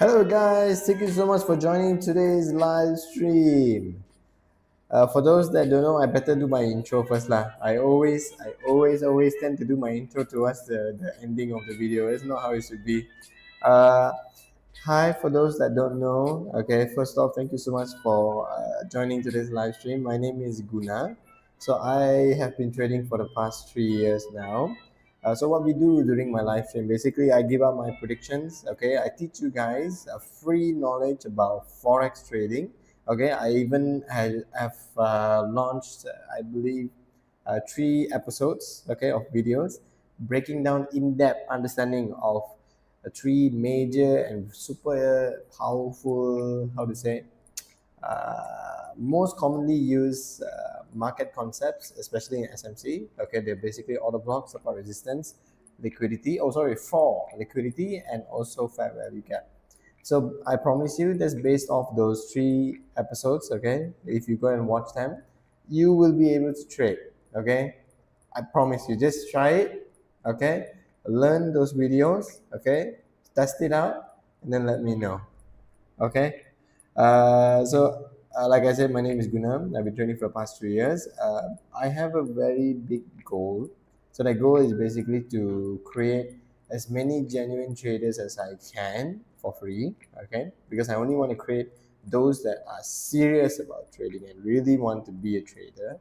Hello guys, thank you so much for joining today's live stream. For those that don't know, I better do my intro first lah. I always tend to do my intro towards the ending of the video. It's not how it should be. Uh, Hi, for those that don't know, okay, first off, thank you so much for joining today's live stream. My name is Guna. So I have been trading for the past 3 years now. So what we do during my live stream, basically, I give out my predictions. Okay, I teach you guys free knowledge about forex trading. Okay, I even have launched, I believe, 3 episodes. Okay, of videos breaking down in-depth understanding of three major and super powerful, how to say, most commonly used market concepts, especially in SMC. Okay, they're basically order blocks, support resistance, liquidity. Oh, sorry, for liquidity and also fair value gap. So I promise you, that's based off those 3 episodes. Okay, if you go and watch them, you will be able to trade. Okay, I promise you, just try it. Okay, learn those videos. Okay, test it out, and then let me know. Okay. Like I said, my name is Gunam. I've been training for the past 2 years. I have a very big goal. So the goal is basically to create as many genuine traders as I can for free. Okay, because I only want to create those that are serious about trading and really want to be a trader.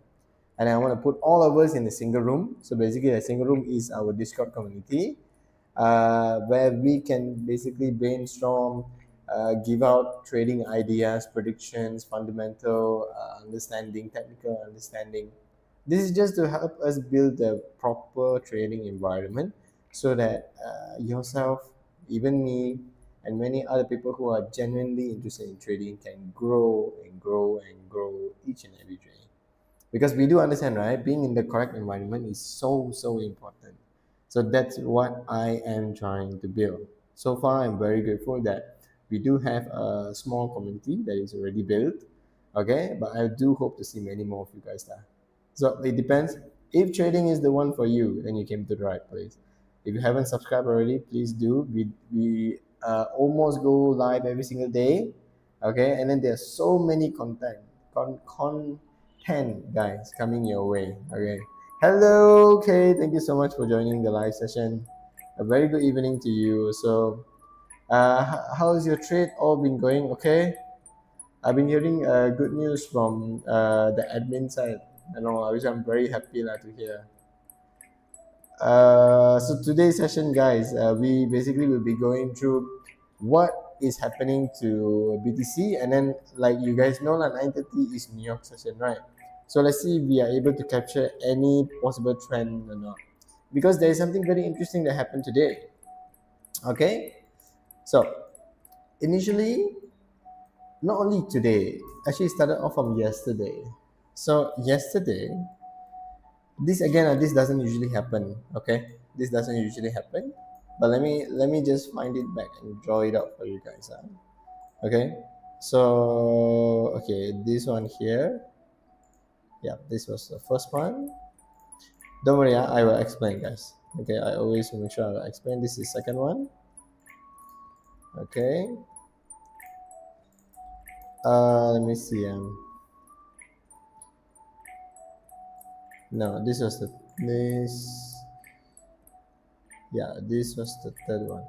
And I want to put all of us in a single room. So basically, a single room is our Discord community, where we can basically brainstorm, give out trading ideas, predictions, fundamental understanding, technical understanding. This is just to help us build a proper trading environment so that yourself, even me, and many other people who are genuinely interested in trading can grow and grow and grow each and every day. Because we do understand, right? Being in the correct environment is so important. So that's what I am trying to build. So far, I'm very grateful that we do have a small community that is already built. Okay, but I do hope to see many more of you guys there. So it depends. If trading is the one for you, then you came to the right place. If you haven't subscribed already, please do. We almost go live every single day. Okay, and then there's so many content guys coming your way. Okay. Hello, Kay. Thank you so much for joining the live session. A very good evening to you. So, how's your trade all been going? Okay. I've been hearing good news from the admin side. I know, which I'm very happy to hear. So today's session, guys, we basically will be going through what is happening to BTC, and then like you guys know, 9:30 is New York session, right? So let's see if we are able to capture any possible trend or not, because there is something very interesting that happened today. Okay, so initially, not only today, actually started off from yesterday. So yesterday, this doesn't usually happen. Okay, this doesn't usually happen, but let me just find it back and draw it out for you guys. Okay, so okay, this one here, yeah, this was the first one. Don't worry, I will explain, guys. Okay, I always make sure I will explain. This is second one. Okay, let me see. No, this was the this. Yeah, this was the third one.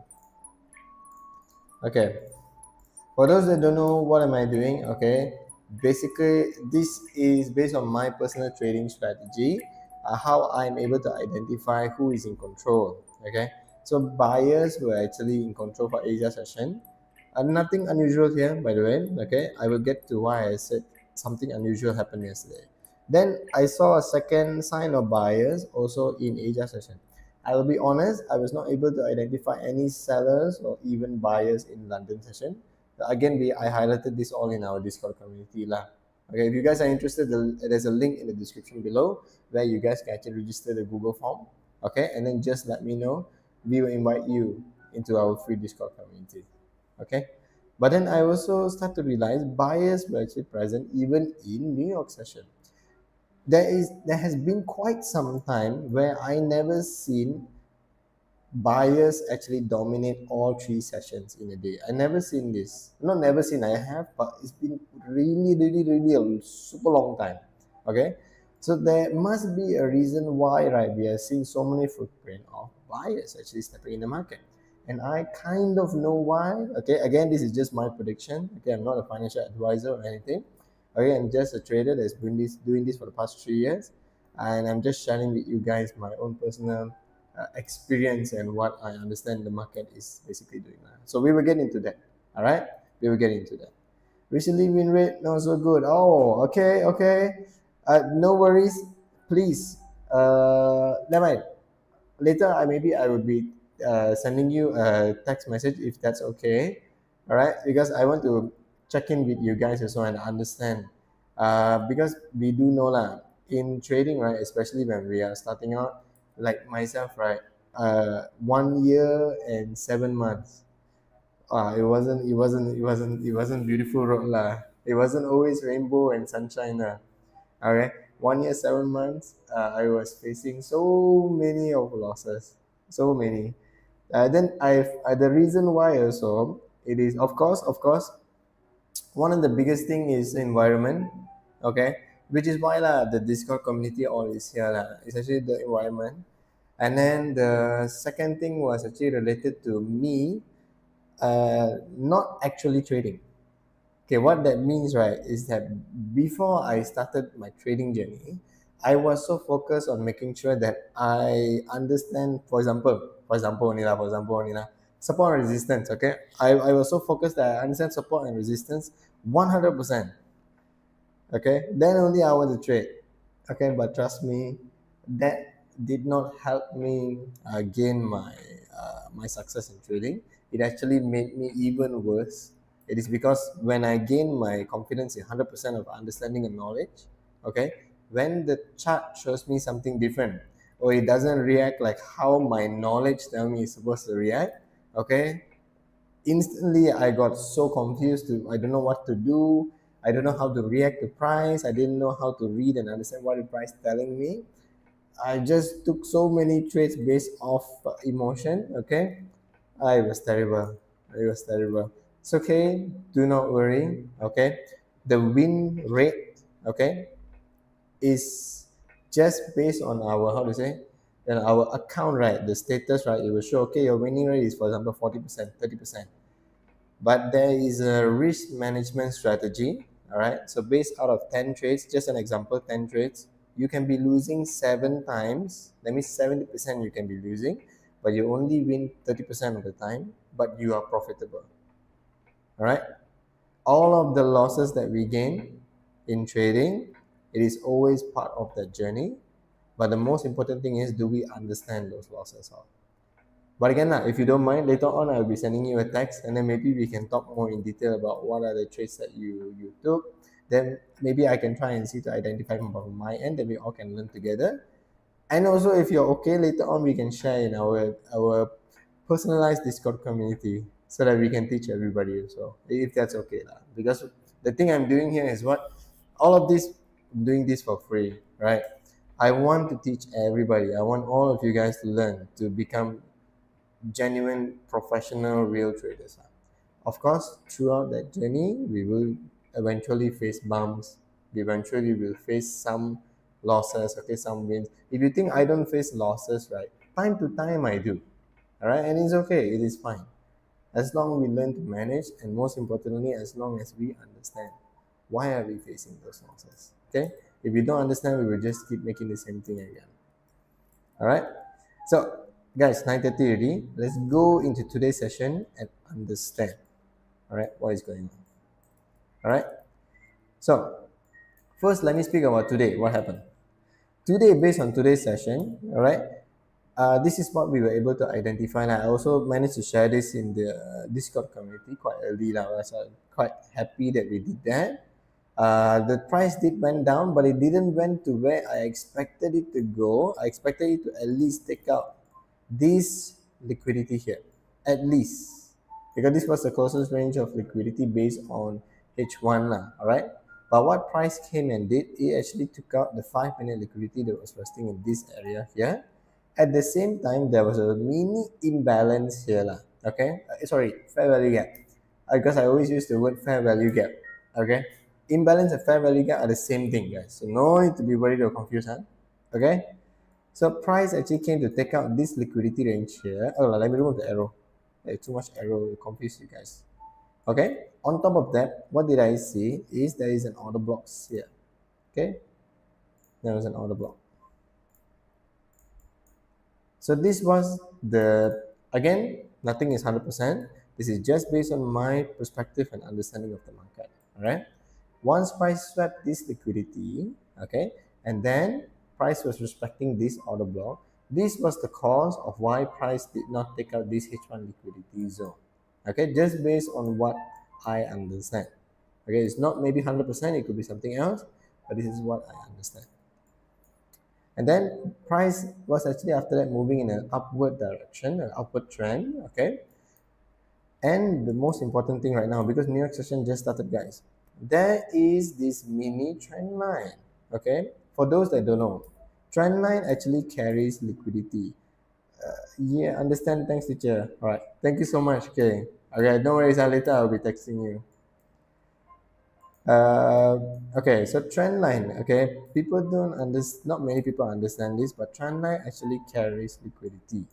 Okay, for those that don't know, what am I doing? Okay, basically, this is based on my personal trading strategy, how I'm able to identify who is in control. Okay, so buyers were actually in control for Asia session. Nothing unusual here, by the way. Okay, I will get to why I said something unusual happened yesterday. Then I saw a second sign of buyers also in Asia session. I will be honest, I was not able to identify any sellers or even buyers in London session. Again, I highlighted this all in our Discord community lah. Okay, if you guys are interested, there's a link in the description below where you guys can actually register the Google form. Okay, and then just let me know. We will invite you into our free Discord community. Okay, but then I also start to realize buyers were actually present even in New York session. There has been quite some time where I never seen buyers actually dominate all three sessions in a day. I never seen this. Not never seen, I have, but it's been really, really, really a super long time. Okay. So there must be a reason why, right? We are seeing so many footprint of buyers actually stepping in the market. And I kind of know why. Okay, again, this is just my prediction. Okay, I'm not a financial advisor or anything. Okay, I'm just a trader that's been doing this for the past 3 years, and I'm just sharing with you guys my own personal experience and what I understand the market is basically doing now. So we will get into that. All right, we will get into that. Recently win rate not so good. Oh, okay, okay. No worries. Please. Never mind. Later, I will be sending you a text message if that's okay. All right, because I want to check in with you guys as well and understand. Because we do know lah in trading, right? Especially when we are starting out, like myself, right? 1 year and 7 months. It wasn't beautiful road lah. It wasn't always rainbow and sunshine lah. Okay, 1 year 7 months, I was facing so many of losses, so many. Then the reason why also it is of course one of the biggest thing is environment. Okay, which is why lah the Discord community all is here lah. It's actually the environment, and then the second thing was actually related to me, not actually trading. Okay, what that means, right, is that before I started my trading journey, I was so focused on making sure that I understand, for example, support and resistance. Okay, I was so focused that I understand support and resistance 100%. Okay, then only I want to trade. Okay, but trust me, that did not help me gain my success in trading. It actually made me even worse. It is because when I gain my confidence in 100% of understanding and knowledge, okay, when the chart shows me something different, or it doesn't react like how my knowledge tell me it's supposed to react, okay, instantly I got so confused. I don't know what to do. I don't know how to react to price. I didn't know how to read and understand what the price telling me. I just took so many trades based off emotion. Okay, it was terrible. It was terrible. It's okay. Do not worry. Okay, the win rate, okay, is just based on our, how to say, then our account, right? The status, right? It will show, okay, your winning rate is, for example, 40%, 30%. But there is a risk management strategy. All right, so based out of 10 trades, just an example, 10 trades, you can be losing 7 times. That means 70% you can be losing, but you only win 30% of the time, but you are profitable. All right, all of the losses that we gain in trading, it is always part of that journey. But the most important thing is, do we understand those losses? But again, if you don't mind, later on I'll be sending you a text, and then maybe we can talk more in detail about what are the trades that you took. Then maybe I can try and see to identify from my end, that we all can learn together. And also, if you're okay, later on we can share in our personalized Discord community so that we can teach everybody also, if that's okay lah. Because the thing I'm doing here is what all of this, I'm doing this for free, right? I want to teach everybody. I want all of you guys to learn to become genuine professional real traders. Of course, throughout that journey, we will eventually face bumps. We eventually will face some losses, okay, some wins. If you think I don't face losses, right, time to time I do. All right, and it's okay, it is fine. As long as we learn to manage, and most importantly, as long as we understand why are we facing those losses. Okay? If we don't understand, we will just keep making the same thing again. All right? So, guys, 9:30 already. Let's go into today's session and understand, all right, what is going on. All right? So, first, let me speak about today. What happened? Today, based on today's session, all right, this is what we were able to identify. And I also managed to share this in the Discord community quite early. I was quite happy that we did that. The price did went down, but it didn't went to where I expected it to go. I expected it to at least take out this liquidity here, at least, because this was the closest range of liquidity based on H1 lah, all right. But what price came and did, it actually took out the 5-minute liquidity that was resting in this area here, At the same time, there was a mini imbalance here, lah. Okay, sorry, fair value gap. Because I always use the word fair value gap. Okay, imbalance and fair value gap are the same thing, guys. So no need to be worried or confused, huh? Okay. So price actually came to take out this liquidity range here. Oh, let me remove the arrow. Too much arrow will confuse you guys. Okay. On top of that, what did I see is there is an order block here. Okay. There was an order block. So this was the, again, nothing is 100%. This is just based on my perspective and understanding of the market. All right. Once price swept this liquidity, okay, and then price was respecting this order block, this was the cause of why price did not take out this H1 liquidity zone. Okay, just based on what I understand. Okay, it's not maybe 100%, it could be something else, but this is what I understand. And then price was actually after that moving in an upward direction, an upward trend, okay? And the most important thing right now, because New York session just started, guys, there is this mini trend line, okay? For those that don't know, trend line actually carries liquidity. Yeah, understand. Thanks, teacher. All right. Thank you so much. Okay. Okay, don't worry, later I'll be texting you. Okay, so trend line. Okay, people don't understand. Not many people understand this, but trend line actually carries liquidity.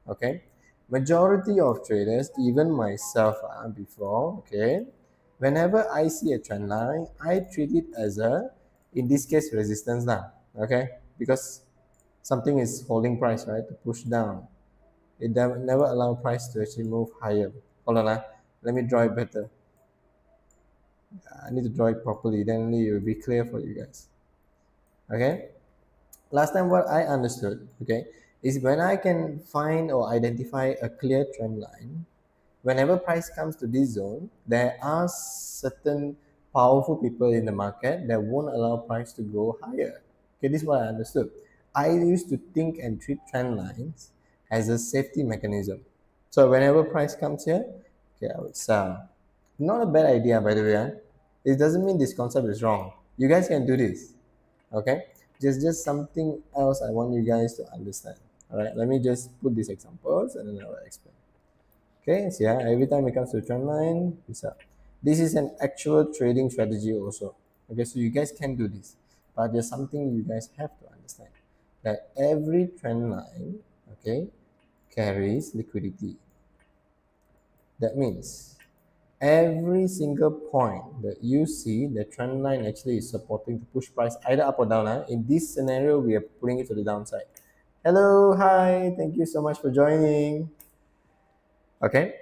Okay, majority of traders, even myself, before. Okay, whenever I see a trend line, I treat it as a, in this case, resistance now. Okay, because something is holding price, right, to push down. It never allow price to actually move higher. Hold on, let me draw it better. I need to draw it properly, then only it will be clear for you guys. Okay. Last time what I understood, okay, is when I can find or identify a clear trend line, whenever price comes to this zone, there are certain powerful people in the market that won't allow price to go higher. Okay, this is what I understood. I used to think and treat trend lines as a safety mechanism. So whenever price comes here, okay, I would sell. Not a bad idea, by the way. It doesn't mean this concept is wrong. You guys can do this. Okay, just something else I want you guys to understand. All right, let me just put these examples and then I will explain. Okay, so yeah, every time it comes to trend line, it's up. This is an actual trading strategy also. Okay, so you guys can do this, but there's something you guys have to understand, that every trend line, okay, carries liquidity. That means every single point that you see, the trend line actually is supporting to push price either up or down. In this scenario, we are putting it to the downside. Hello, hi, thank you so much for joining. Okay,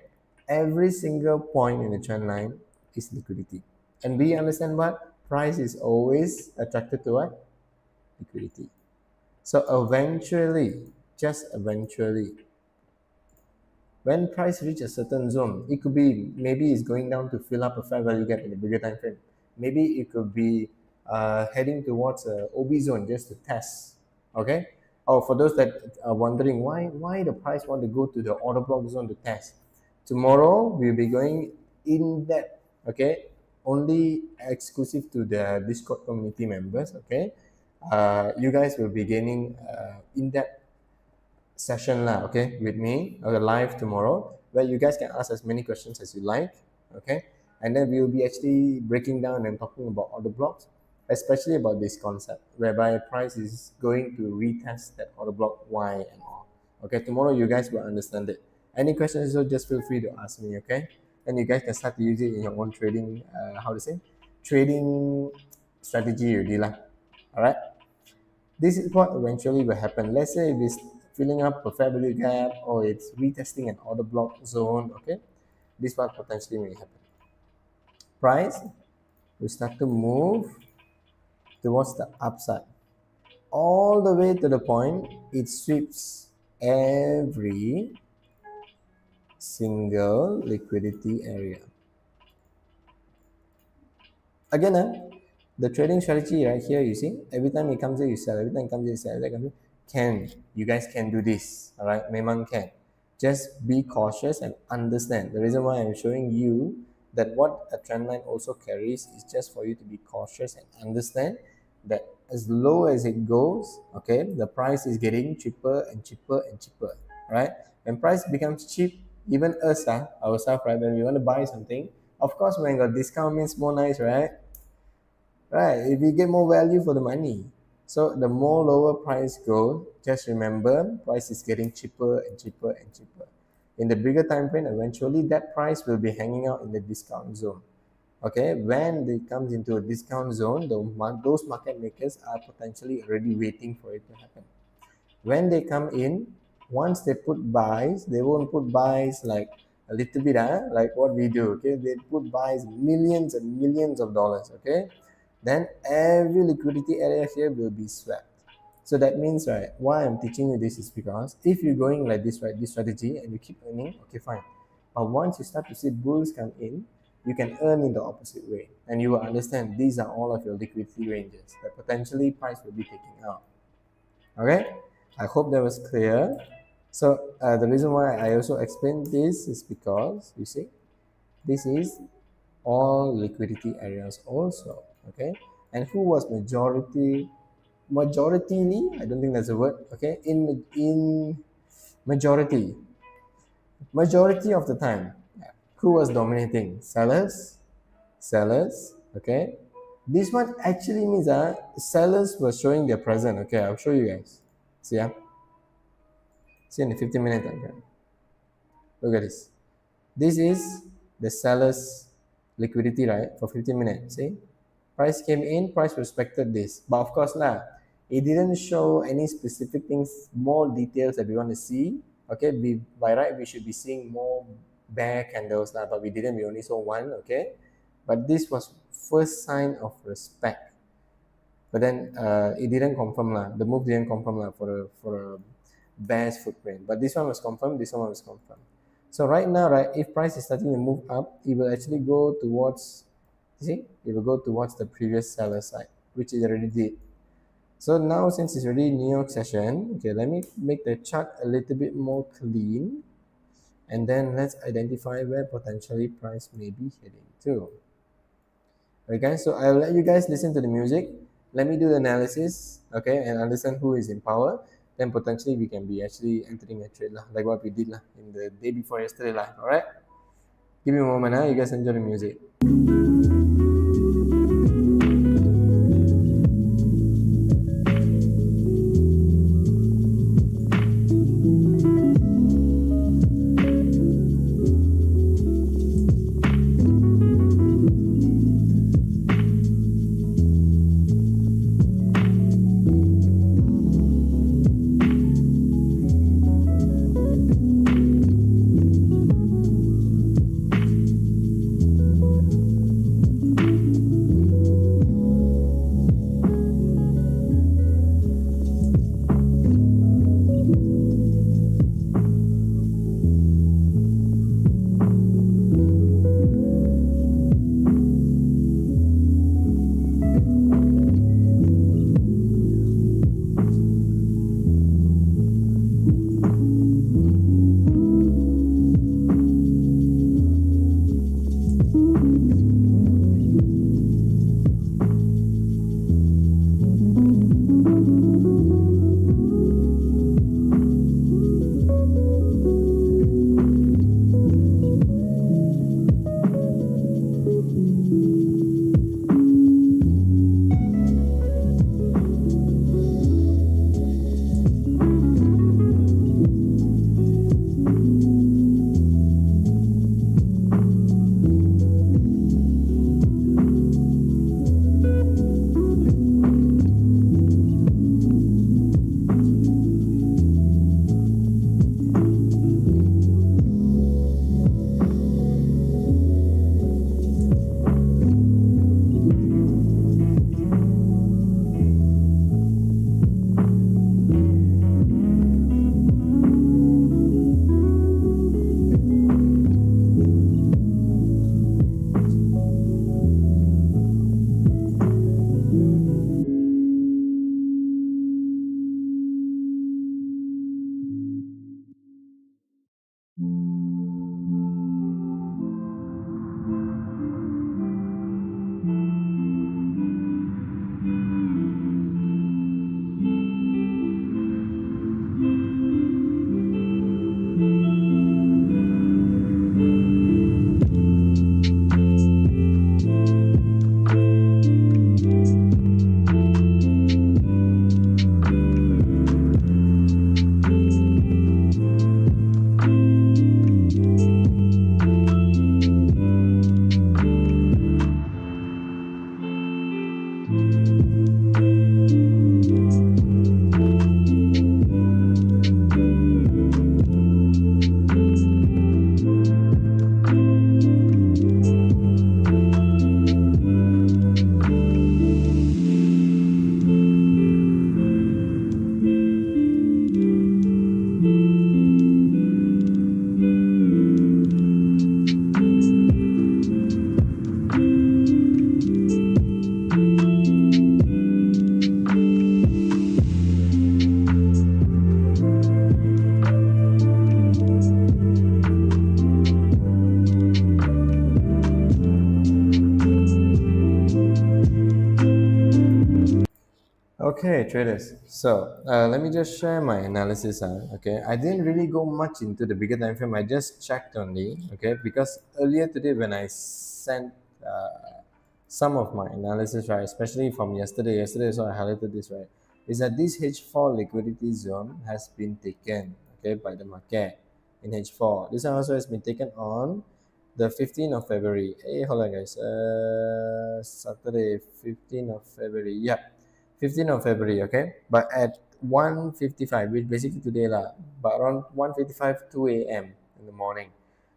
every single point in the trend line is liquidity. And we understand what? Price is always attracted to what? Liquidity. So eventually, just eventually, when price reach a certain zone, it could be maybe it's going down to fill up a fair value gap in a bigger time frame. Maybe it could be heading towards a OB zone just to test. Okay. Oh, for those that are wondering why the price want to go to the order block zone to test. Tomorrow we'll be going in depth. Okay, only exclusive to the Discord community members. Okay, you guys will be gaining in depth session lah, okay, with me live tomorrow, where you guys can ask as many questions as you like, okay, and then we will be actually breaking down and talking about order blocks, especially about this concept whereby price is going to retest that order block y and all. Okay, tomorrow you guys will understand it. Any questions, so just feel free to ask me, okay, and you guys can start to use it in your own trading how to say trading strategy already lah. All right, this is what eventually will happen. Let's say if it's filling up a fair value gap or it's retesting an order block zone, okay, this is what potentially may happen. Price will start to move towards the upside, all the way to the point it sweeps every single liquidity area. Again, the trading strategy right here, you see, every time it comes in, you sell, every time it comes in, you sell, every time it comes in, you guys can do this, all right? Memang can. Just be cautious and understand. The reason why I'm showing you that what a trend line also carries is just for you to be cautious and understand that as low as it goes, okay, the price is getting cheaper and cheaper and cheaper, right? When price becomes cheap, even us, ourselves, right, when we want to buy something, of course, when got discount means more nice, right? Right, if you get more value for the money. So the more lower price go, just remember price is getting cheaper and cheaper and cheaper. In the bigger time frame, eventually that price will be hanging out in the discount zone. Okay, when it comes into a discount zone, those market makers are potentially already waiting for it to happen. When they come in, once they put buys, they won't put buys like a little bit, like what we do. Okay, they put buys millions and millions of dollars. Okay, then every liquidity area here will be swept. So that means, right, why I'm teaching you this is because if you're going like this, right, this strategy and you keep earning, okay, fine. But once you start to see bulls come in, you can earn in the opposite way. And you will understand these are all of your liquidity ranges that potentially price will be taking out. Okay, I hope that was clear. So the reason why I also explained this is because you see, this is all liquidity areas also. Okay, and who was majorityly? I don't think that's a word. Okay, in majority of the time, who was dominating? Sellers. Okay, this one actually means that sellers were showing their present. Okay, I'll show you guys. See, see in the 15-minute diagram. Look at this. This is the seller's liquidity, right? For 15 minutes. See? Price came in, price respected this. But of course, it didn't show any specific things, more details that we want to see. Okay, by right, we should be seeing more bear candles, but we didn't, we only saw one, okay? But this was first sign of respect. But then it didn't confirm, the move didn't confirm for a bear's footprint. But this one was confirmed, this one was confirmed. So right now, right, if price is starting to move up, it will actually go towards, you see, it will go towards the previous seller side, which it already did. So now since it's already New York session, okay, let me make the chart a little bit more clean. And then let's identify where potentially price may be heading to. Okay, guys, so I'll let you guys listen to the music. Let me do the analysis, okay, and understand who is in power. Then potentially we can be actually entering a trade, like what we did in the day before yesterday live, all right? Give me a moment, you guys enjoy the music. Okay, traders. So let me just share my analysis. Okay, I didn't really go much into the bigger time frame. I just checked only. Okay, because earlier today when I sent some of my analysis, right, especially from yesterday, so I highlighted this, right, is that this H4 liquidity zone has been taken, okay, by the market in H4. This one also has been taken on the 15th of February. Hey, hold on, guys. Saturday, 15th of February. Yeah, 15th of February, okay? But at 1:55, which basically today, lah, but around 1:55, 2 a.m. in the morning.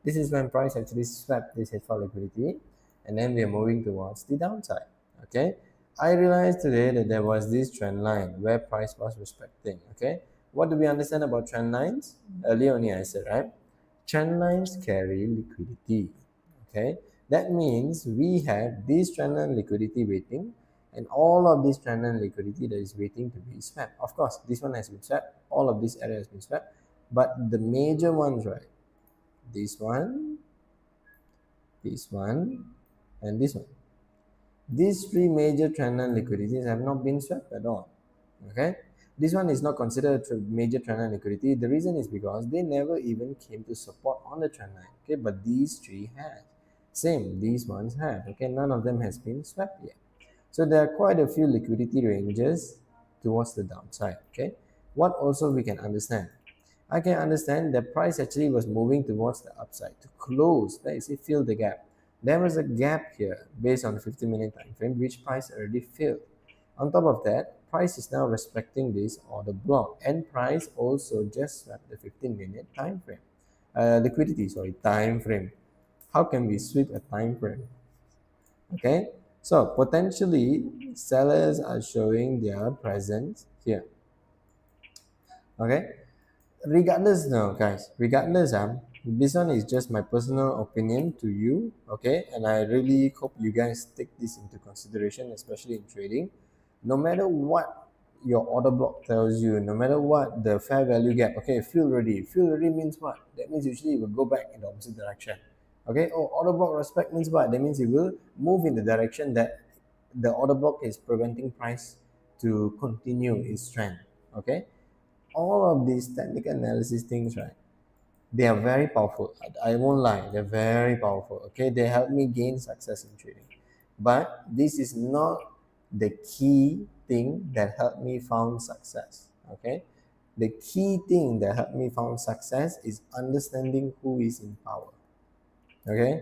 This is when price actually swept this H4 liquidity, and then we are moving towards the downside, okay? I realized today that there was this trend line where price was respecting, okay? What do we understand about trend lines? Earlier only I said, right? Trend lines carry liquidity, okay? That means we have this trend line liquidity waiting and all of this trend line liquidity that is waiting to be swept. Of course, this one has been swept, all of this area has been swept, but the major ones, right? This one, this one, and this one. These three major trend line liquidities have not been swept at all. Okay, this one is not considered a major trend line liquidity. The reason is because they never even came to support on the trend line. Okay, but these three have. Same, these ones have. Okay, none of them has been swept yet. So there are quite a few liquidity ranges towards the downside. Okay, what also we can understand? I can understand the price actually was moving towards the upside to close. Let us say fill the gap. There was a gap here based on the 50-minute time frame, which price already filled. On top of that, price is now respecting this order block, and price also just swept the 15-minute time frame. Liquidity, sorry, time frame. How can we sweep a time frame? Okay, so potentially sellers are showing their presence here. Okay, regardless now, guys, regardless, this one is just my personal opinion to you, okay, and I really hope you guys take this into consideration, especially in trading. No matter what your order block tells you, no matter what the fair value gap, okay, fill ready means what? That means usually it will go back in the opposite direction. Okay, oh, order block respect means what? That means it will move in the direction that the order block is preventing price to continue its trend. Okay, all of these technical analysis things, right, they are very powerful. I won't lie, they're very powerful. Okay, they help me gain success in trading, but this is not the key thing that helped me found success. Okay, the key thing that helped me found success is understanding who is in power. Okay,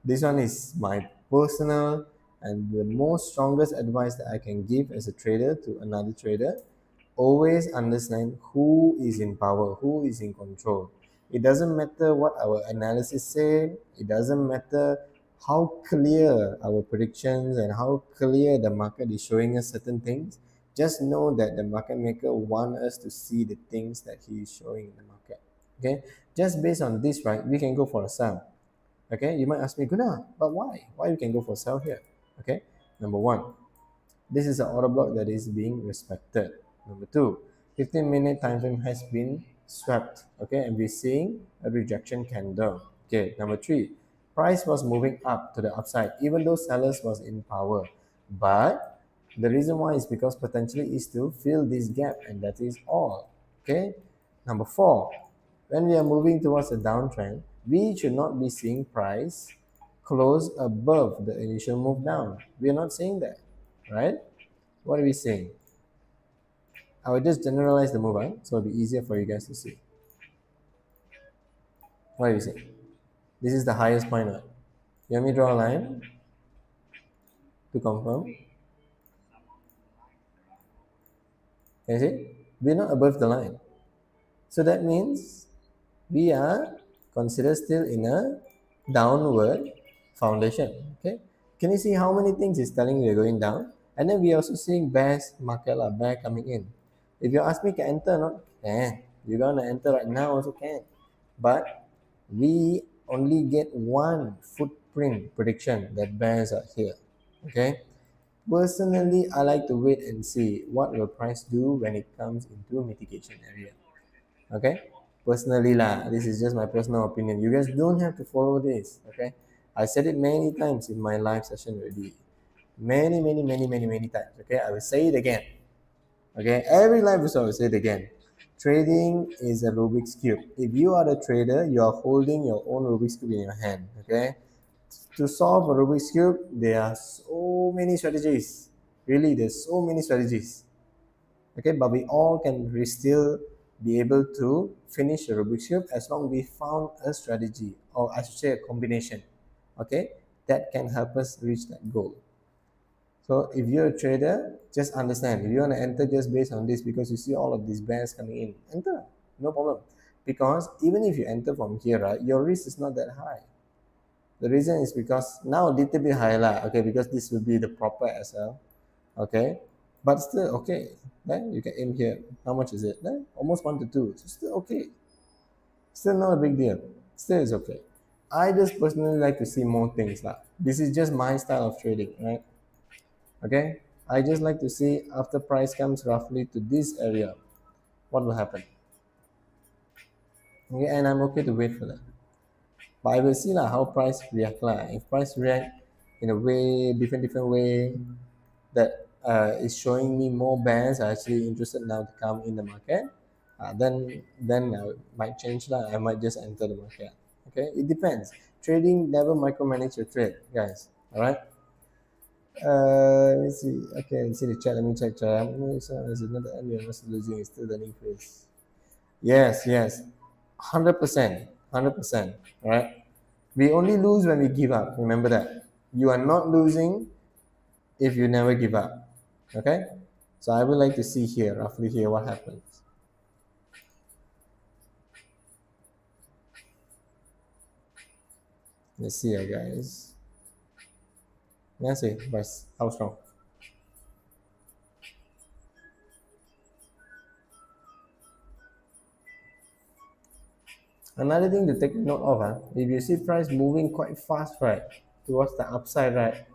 this one is my personal and the most strongest advice that I can give as a trader to another trader. Always understand who is in power, who is in control. It doesn't matter what our analysis say, it doesn't matter how clear our predictions and how clear the market is showing us certain things. Just know that the market maker want us to see the things that he is showing in the market. Okay, just based on this, right, we can go for a sell. Okay, you might ask me, Guna, but why? Why you can go for sell here? Okay, number one, this is an order block that is being respected. Number two, 15-minute time frame has been swept. Okay, and we're seeing a rejection candle. Okay, number three, price was moving up to the upside, even though sellers was in power. But the reason why is because potentially is to fill this gap, and that is all. Okay, number four, when we are moving towards a downtrend, we should not be seeing price close above the initial move down. We are not saying that, right? What are we saying? I will just generalize the move, right? So it'll be easier for you guys to see. What are you saying? This is the highest point, right? You want me to draw a line to confirm? Can you see? We're not above the line. So that means we are considered still in a downward foundation. Okay. Can you see how many things is telling we're going down? And then we're also seeing bears market, bear coming in. If you ask me, can enter or not? Can. You're gonna enter right now also can. But we only get one footprint prediction that bears are here. Okay. Personally, I like to wait and see what will price do when it comes into mitigation area. Okay, personally lah, this is just my personal opinion. You guys don't have to follow this. Okay, I said it many times in my live session already, many times. Okay, I will say it again. Okay, every live episode I will say it again. Trading is a Rubik's Cube. If you are the trader, you are holding your own Rubik's Cube in your hand. Okay, to solve a Rubik's Cube, there are so many strategies. Really, there's so many strategies. Okay, but we all can still be able to finish the Rubik's Cube as long as we found a strategy, or I should say a combination. Okay, that can help us reach that goal. So if you're a trader, just understand. If you want to enter just based on this because you see all of these bears coming in, enter. No problem. Because even if you enter from here, right, your risk is not that high. The reason is because now a little bit higher, lah, okay, because this will be the proper SL, okay, but still okay. Then you can aim here. How much is it? Then almost 1 to 2. So still okay. Still not a big deal. Still is okay. I just personally like to see more things, lah. This is just my style of trading, right? Okay, I just like to see after price comes roughly to this area, what will happen. Okay, and I'm okay to wait for that. But I will see lah how price react lah. If price react in a way, different way that is showing me more bears are actually interested now to come in the market, then I might change lah. I might just enter the market. Okay, it depends. Trading never micromanage your trade, guys. All right. Let me see. Okay, let's see the chat. Let me check chat. Is it not the end? You're not losing. It's still learning phase. Yes, yes. 100%. 100%. All right. We only lose when we give up. Remember that. You are not losing if you never give up. Okay. So I would like to see here, roughly here, what happens. Let's see here, guys. Let's see, price. How strong? Another thing to take note of, if you see price moving quite fast, right, towards the upside, right,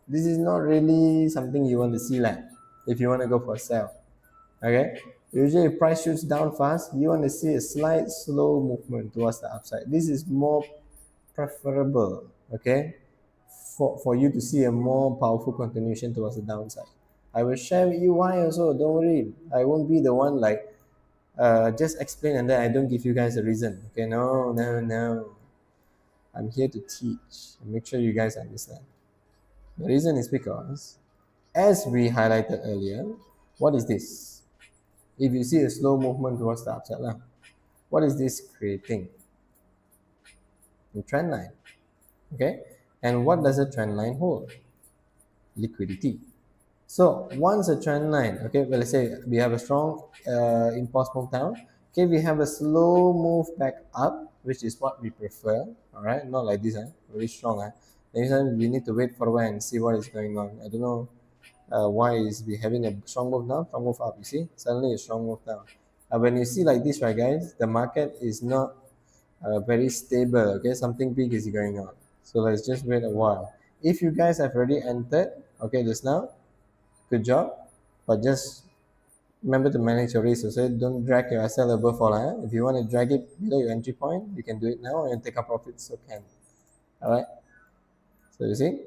this is not really something you want to see, like, if you want to go for a sell. Okay, usually if price shoots down fast, you want to see a slight slow movement towards the upside. This is more preferable, okay, for you to see a more powerful continuation towards the downside. I will share with you why also. Don't worry, I won't be the one like just explain and then I don't give you guys a reason. Okay, no. I'm here to teach and make sure you guys understand. The reason is because, as we highlighted earlier, what is this? If you see a slow movement towards the upside, what is this creating? A trend line. Okay, and what does a trend line hold? Liquidity. So once a trend line, okay, well, let's say we have a strong impulse move down. Okay, we have a slow move back up, which is what we prefer. All right, not like this, very strong. Next time we need to wait for a while and see what is going on. I don't know why is we having a strong move down, strong move up. You see, suddenly a strong move down. When you see like this, right, guys, the market is not very stable. Okay, something big is going on. So let's just wait a while. If you guys have already entered, okay, just now, good job. But just remember to manage your risk. So don't drag your SL above all. If you want to drag it below your entry point, you can do it now and take a profit. So can. All right. So you see,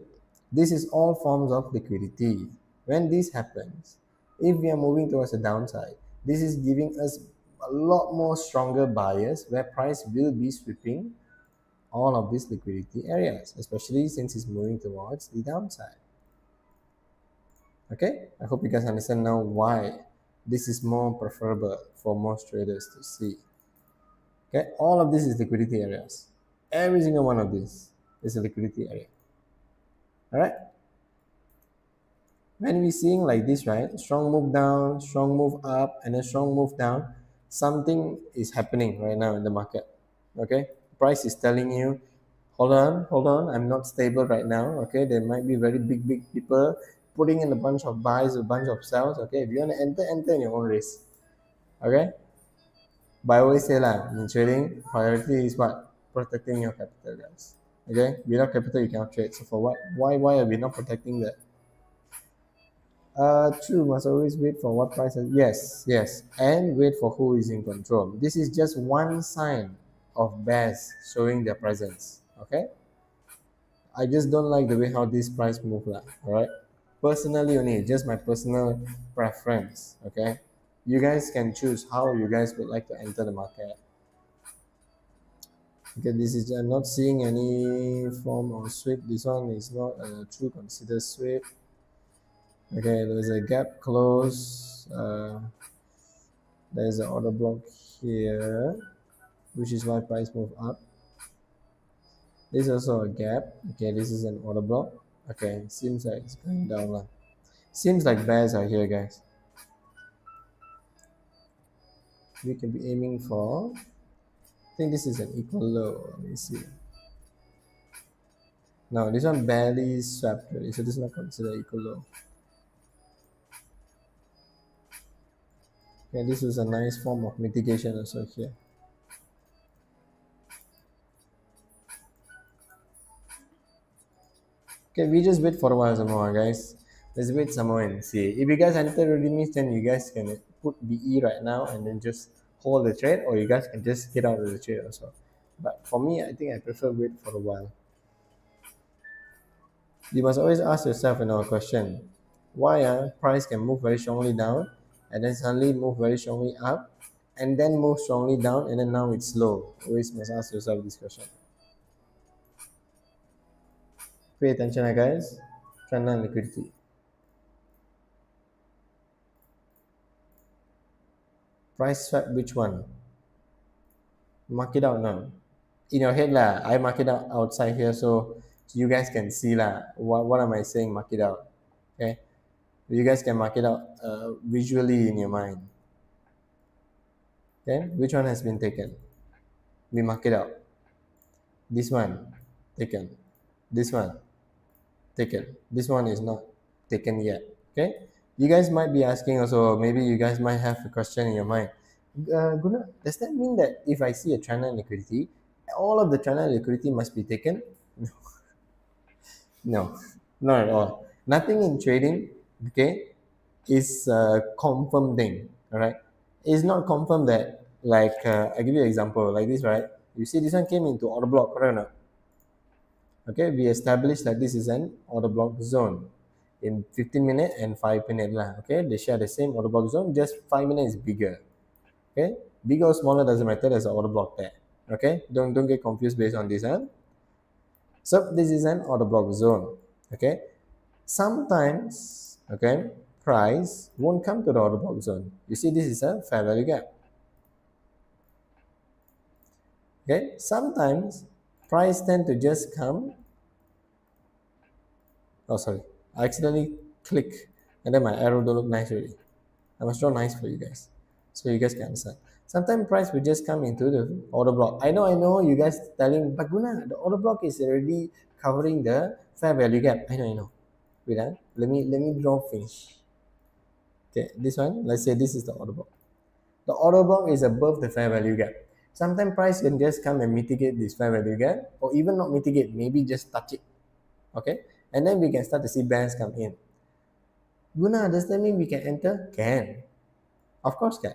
this is all forms of liquidity. When this happens, if we are moving towards the downside, this is giving us a lot more stronger buyers where price will be sweeping all of these liquidity areas, especially since it's moving towards the downside. Okay, I hope you guys understand now why this is more preferable for most traders to see. Okay, all of this is liquidity areas. Every single one of these is a liquidity area. All right. When we seeing like this, right, strong move down, strong move up, and a strong move down, something is happening right now in the market. Okay, price is telling you, hold on, I'm not stable right now. Okay, there might be very big people putting in a bunch of buys, a bunch of sells. Okay, if you want to enter in your own risk. Okay, but I always say lah, in trading, priority is what? Protecting your capital, guys. Okay, without capital you cannot trade. So for what? Why are we not protecting that? True, must always wait for what price. Yes, and wait for who is in control. This is just one sign of bears showing their presence. Okay, I just don't like the way how this price move, all right. personally only, just my personal preference. Okay, you guys can choose how you guys would like to enter the market. Okay, this is, I'm not seeing any form of sweep. This one is not a true considered sweep. Okay, there's a gap close. There's an order block here, which is why price move up. This is also a gap. Okay, this is an order block. Okay, seems like it's going down lah. Seems like bears are here, guys. We can be aiming for. I think this is an equal low. Let me see. No, this one barely swept already, so this is not considered equal low. Okay, this is a nice form of mitigation also here. Okay, we just wait for a while some more, guys. Let's wait some more and see. If you guys enter already means, then you guys can put BE right now and then just hold the trade, or you guys can just get out of the trade also. But for me, I think I prefer wait for a while. You must always ask yourself another question: why price can move very strongly down and then suddenly move very strongly up and then move strongly down and then now it's low? Always must ask yourself this question. Pay attention, guys. Trend line liquidity. Price swap, which one? Mark it out now. In your head lah, I mark it out outside here so you guys can see lah. What am I saying? Mark it out. Okay. You guys can mark it out visually in your mind. Okay. Which one has been taken? We mark it out. This one taken. This one taken. This one is not taken yet. Okay. You guys might be asking also, maybe you guys might have a question in your mind. Guna, does that mean that if I see a trend line liquidity, all of the trend line liquidity must be taken? No, not at all. Nothing in trading, okay, is a confirmed thing. All right, it's not confirmed that, like, I give you an example like this, right? You see, this one came into order block, correct or not? Okay, we established that this is an order block zone in 15 minute and 5 minute lah. Okay, they share the same order block zone, just 5 minutes is bigger. Okay, bigger or smaller doesn't matter. There's an order block there. Okay, don't get confused based on this. So this is an order block zone. Okay, sometimes, okay, price won't come to the order block zone. You see, this is a fair value gap. Okay, sometimes price tend to just come. Oh, sorry, I accidentally click and then my arrow don't look nice already. I must draw nice for you guys so you guys can understand. Sometimes price will just come into the order block. I know you guys telling, but Guna, the order block is already covering the fair value gap. I know. Wait, let me draw finish. Okay, this one, let's say this is the order block. The order block is above the fair value gap. Sometimes price can just come and mitigate this fair value gap, or even not mitigate, maybe just touch it. Okay, and then we can start to see bands come in. Guna, does that mean we can enter? Can. Of course can.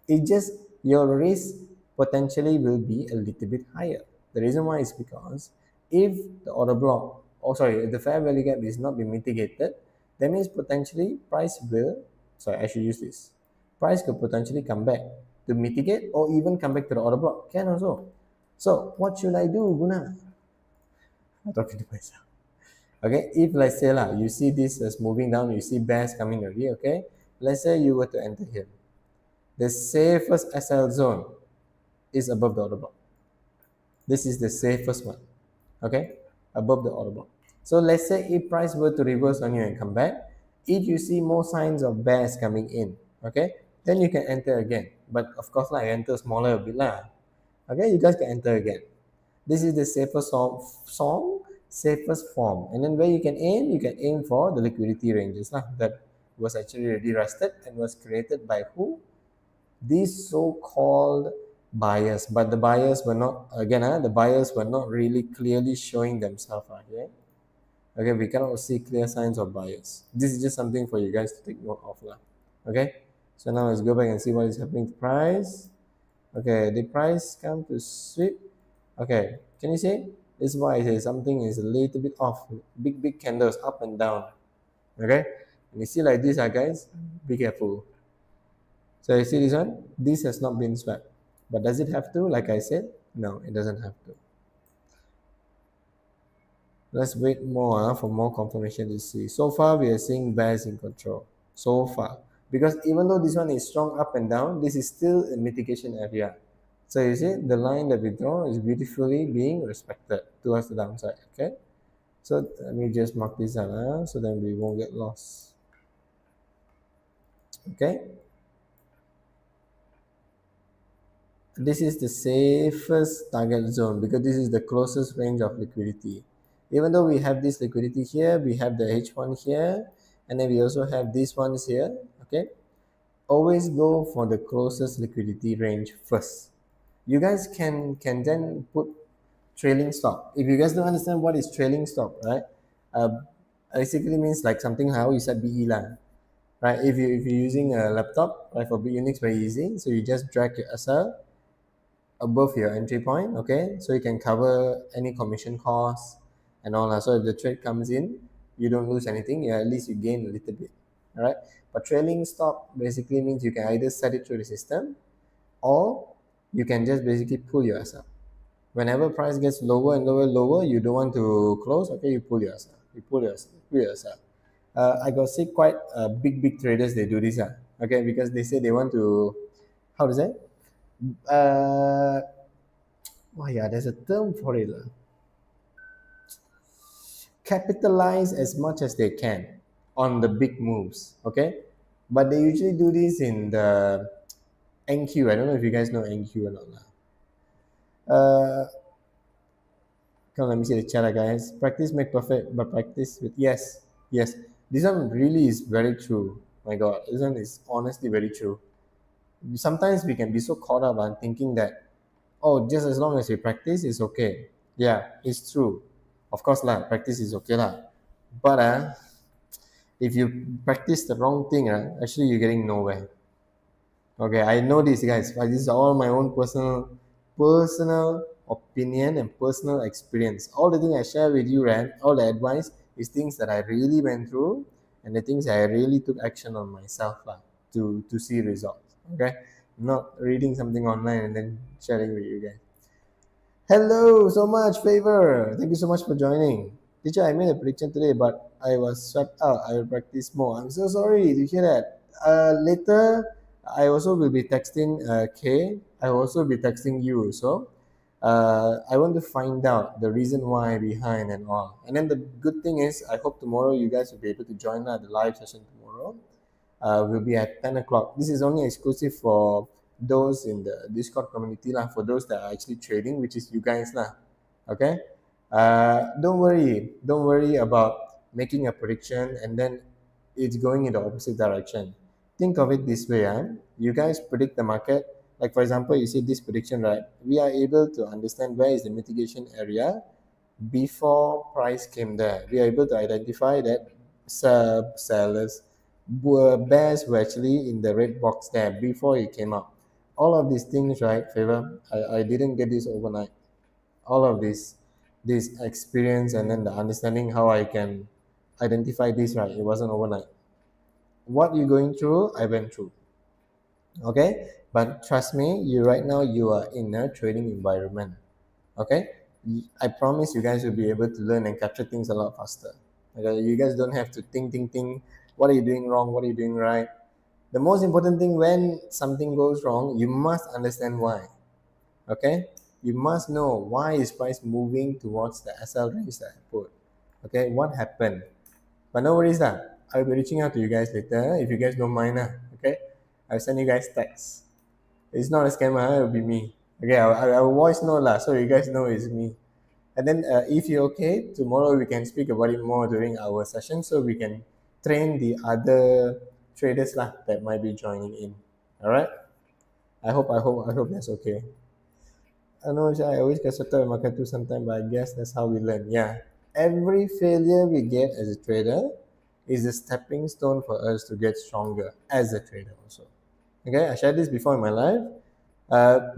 It just, your risk potentially will be a little bit higher. The reason why is because if the order block, if the fair value gap is not being mitigated, that means potentially price will, I should use this. Price could potentially come back to mitigate or even come back to the order block. Can also. So what should I do, Guna? I'm talking to myself. Okay, if let's say you see this as moving down, you see bears coming already, okay? Let's say you were to enter here. The safest SL zone is above the order block. This is the safest one, okay? Above the order block. So let's say if price were to reverse on you and come back, if you see more signs of bears coming in, okay, then you can enter again. But of course, enter smaller a bit lah. Okay, you guys can enter again. This is the safest safest form. And then where you can aim for the liquidity ranges that was actually already rested and was created by who? These so-called buyers, but the buyers were not, again, the buyers were not really clearly showing themselves here. Okay, we cannot see clear signs of buyers. This is just something for you guys to take note of okay. So now let's go back and see what is happening to price. Okay, the price come to sweep. Okay, can you see? This is why I say something is a little bit off. Big candles up and down. Okay, and you see like this, guys, be careful. So you see this one, this has not been swept, but does it have to? Like I said, no, it doesn't have to. Let's wait more for more confirmation to see. So far, we are seeing bears in control. So far, because even though this one is strong up and down, this is still a mitigation area. So you see, the line that we draw is beautifully being respected towards the downside. Okay, so let me just mark this out, so then we won't get lost. Okay, this is the safest target zone because this is the closest range of liquidity. Even though we have this liquidity here, we have the H1 here, and then we also have these ones here. Okay, always go for the closest liquidity range first. You guys can then put trailing stop. If you guys don't understand what is trailing stop, right? Uh, Basically means like something how you set BE lah, right? If you're using a laptop, right, for Unix very easy. So you just drag your SL above your entry point, okay, so you can cover any commission costs and all that. So if the trade comes in, you don't lose anything, yeah, at least you gain a little bit. All right, but trailing stop basically means you can either set it through the system or you can just basically pull your SL. Whenever price gets lower and lower, you don't want to close, okay, you pull your SL, pull your SL. I got see quite big traders, they do this, okay, because they say they want to, how to say, uh, oh yeah, there's a term for it. Capitalize as much as they can on the big moves, okay? But they usually do this in the NQ. I don't know if you guys know NQ or not. Come on, let me see the chat, guys. Practice make perfect, but practice with yes, yes. This one really is very true. My God, this one is honestly very true. Sometimes we can be so caught up on thinking that, oh, just as long as we practice, it's okay. Yeah, it's true. Of course, lah, practice is okay, lah. But if you practice the wrong thing, actually you're getting nowhere. Okay, I know this, guys. But this is all my own personal opinion and personal experience. All the things I share with you, right? All the advice is things that I really went through and the things I really took action on myself, to see results. Okay, not reading something online and then sharing with you guys. Hello, so much favor. Thank you so much for joining. Teacher, I made a prediction today, but I was swept out. I will practice more. I'm so sorry to hear that. Later, I also will be texting Kay. I will also be texting you. So, I want to find out the reason why behind and all. And then the good thing is, I hope tomorrow you guys will be able to join the live session tomorrow. Will be at 10 o'clock. This is only exclusive for those in the Discord community lah, for those that are actually trading, which is you guys lah. Okay, don't worry about making a prediction and then it's going in the opposite direction. Think of it this way, you guys predict the market. Like for example, you see this prediction, right? We are able to understand where is the mitigation area before price came there. We are able to identify that sellers bears were actually in the red box there before it came up. All of these things, right, Favor? I didn't get this overnight. All of this experience and then the understanding how I can identify this, right? It wasn't overnight. What you're going through, I went through. Okay? But trust me, you right now you are in a trading environment. Okay? I promise you guys will be able to learn and capture things a lot faster. Okay? You guys don't have to think. What are you doing wrong? What are you doing right? The most important thing when something goes wrong, you must understand why. Okay? You must know why is price moving towards the SL range that I put. Okay? What happened? But no worries that I'll be reaching out to you guys later if you guys don't mind. Okay? I'll send you guys text. It's not a scammer, it'll be me. Okay, I'll voice note lah, so you guys know it's me. And then if you're okay, tomorrow we can speak about it more during our session so we can train the other traders lah that might be joining in. All right? I hope that's okay. I know I always get swept up in market too sometimes, but I guess that's how we learn. Yeah. Every failure we get as a trader is a stepping stone for us to get stronger as a trader also. Okay, I shared this before in my life. Uh,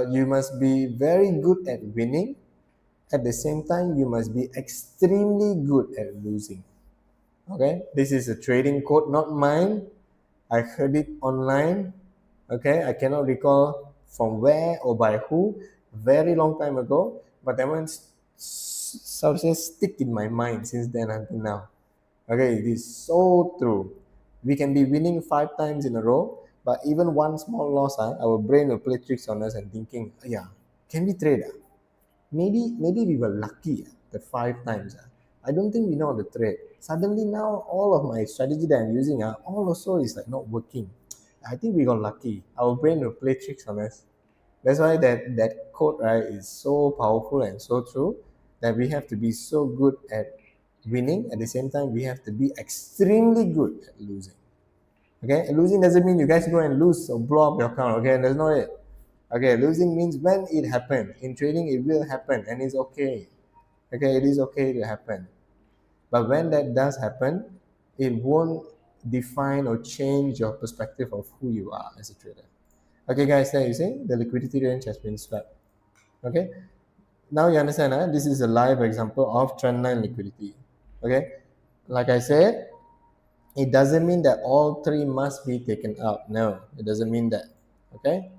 you must be very good at winning. At the same time, you must be extremely good at losing. Okay, this is a trading code, not mine. I heard it online. Okay, I cannot recall from where or by who, very long time ago, but that one so to say stick in my mind since then until now. Okay, it is so true. We can be winning 5 times in a row, but even one small loss, our brain will play tricks on us and thinking, yeah, can we trade? Maybe we were lucky the 5 times. I don't think we know how to trade. Suddenly now all of my strategy that I'm using all also is like not working. I think we got lucky. Our brain will play tricks on us. That's why that quote right is so powerful and so true that we have to be so good at winning. At the same time, we have to be extremely good at losing. Okay, and losing doesn't mean you guys go and lose or blow up your account. Okay, that's not it. Okay, losing means when it happens. In trading, it will happen and it's okay. Okay, it is okay to happen. But when that does happen, it won't define or change your perspective of who you are as a trader. Okay, guys, there you see the liquidity range has been swept. Okay, now you understand, this is a live example of trendline liquidity. Okay, like I said, it doesn't mean that all three must be taken out. No, it doesn't mean that. Okay,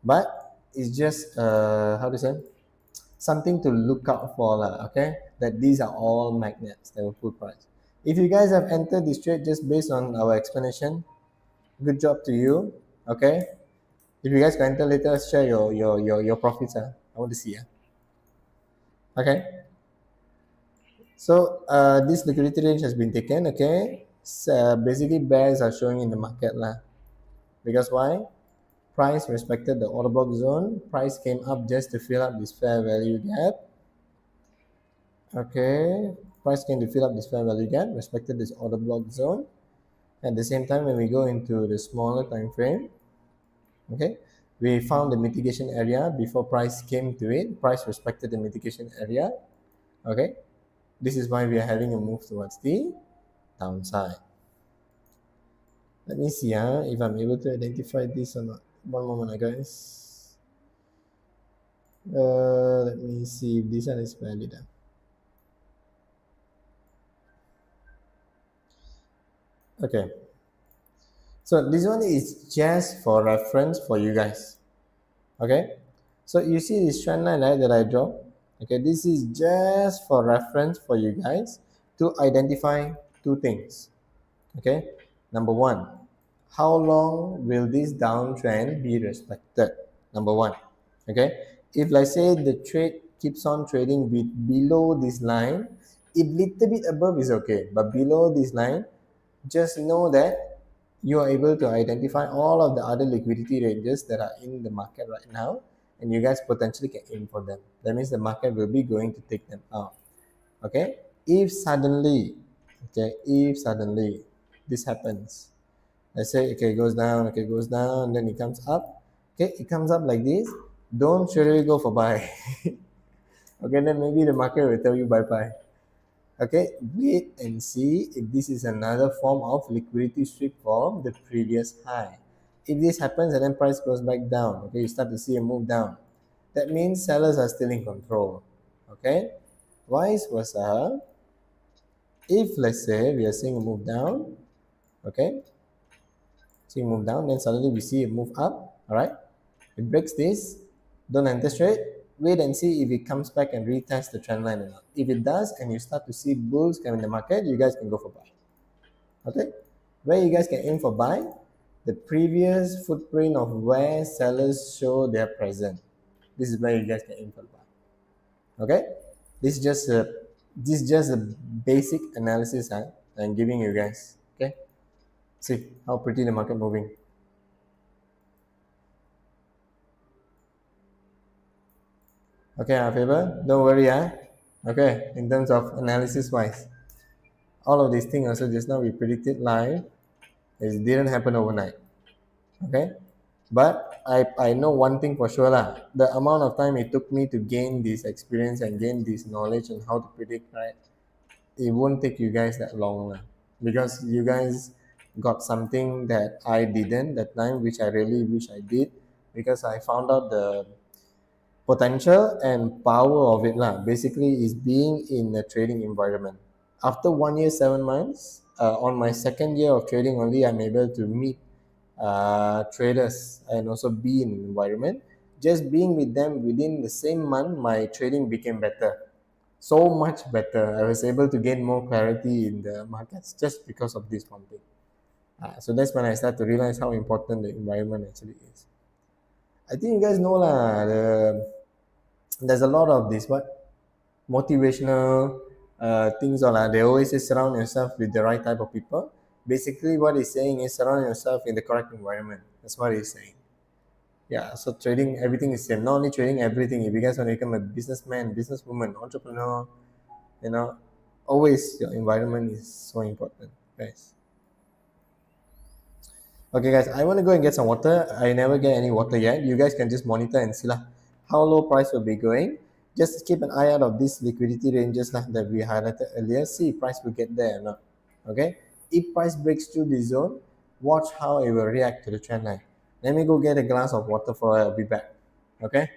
but it's just how to say something to look out for lah. Okay, that these are all magnets that will pull price. If you guys have entered this trade just based on our explanation, good job to you. Okay, if you guys can enter later, share your profits. I want to see. Okay, so this liquidity range has been taken. Okay, so, basically bears are showing in the market lah. Because why? Price respected the order block zone. Price came up just to fill up this fair value gap. Okay, price came to fill up this fair value gap, respected this order block zone. At the same time, when we go into the smaller time frame, okay, we found the mitigation area before price came to it. Price respected the mitigation area. Okay, this is why we are having a move towards the downside. Let me see if I'm able to identify this or not. One moment, guys. Let me see if this one is valid. Okay, so this one is just for reference for you guys. Okay, so you see this trend line right, that I draw. Okay, this is just for reference for you guys to identify two things. Okay, number one, how long will this downtrend be respected? Number one. Okay, if let's say the trade keeps on trading with below this line, if little bit above is okay, but below this line, just know that you are able to identify all of the other liquidity ranges that are in the market right now, and you guys potentially can aim for them. That means the market will be going to take them out. Okay, if suddenly this happens, let's say it goes down, then it comes up. Okay, it comes up like this, don't straight away go for buy. Okay, then maybe the market will tell you bye bye. Okay, wait and see if this is another form of liquidity strip from the previous high. If this happens and then price goes back down, okay, you start to see a move down. That means sellers are still in control. Okay, vice versa. If let's say we are seeing a move down, okay, seeing move down, then suddenly we see a move up. All right, it breaks this. Don't enter straight. Wait and see if it comes back and retest the trend line or not. If it does and you start to see bulls come in the market, you guys can go for buy. Okay, where you guys can aim for buy, the previous footprint of where sellers show their present. This is where you guys can aim for buy. Okay, this is just a basic analysis I'm giving you guys. Okay, see how pretty the market moving. Okay, Faber, don't worry. Okay, in terms of analysis wise, all of these things also just now we predicted live. It didn't happen overnight. Okay, but I know one thing for sure lah. The amount of time it took me to gain this experience and gain this knowledge on how to predict, right? It won't take you guys that long lah, because you guys got something that I didn't that time, which I really wish I did, because I found out the potential and power of it lah. Basically, is being in a trading environment. After 1 year, 7 months, on my second year of trading only, I'm able to meet traders and also be in the environment. Just being with them within the same month, my trading became better, so much better. I was able to gain more clarity in the markets just because of this one thing. So that's when I start to realize how important the environment actually is. I think you guys know lah. There's a lot of this what motivational things all. They always say surround yourself with the right type of people. Basically, what he's saying is surround yourself in the correct environment. That's what he's saying. Yeah. So trading, everything is same. Not only trading, everything. If you guys want to become a businessman, businesswoman, entrepreneur, you know, always your environment is so important, guys. Okay, guys, I want to go and get some water. I never get any water yet. You guys can just monitor and see lah how low price will be going. Just keep an eye out of these liquidity ranges lah that we highlighted earlier. See if price will get there or not. Okay, if price breaks through this zone, watch how it will react to the trend line. Let me go get a glass of water for I'll be back. Okay.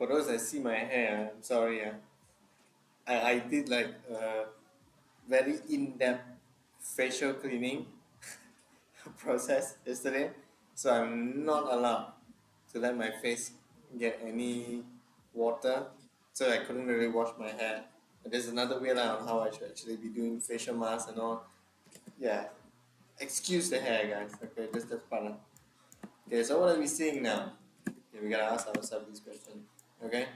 For those that see my hair, I'm sorry. I did like very in-depth facial cleaning process yesterday, so I'm not allowed to let my face get any water, so I couldn't really wash my hair. But there's another way on how I should actually be doing facial masks and all. Yeah, excuse the hair, guys. Okay, just that's part of. Okay, so what are we seeing now? Okay, we gotta ask ourselves this question. Okay,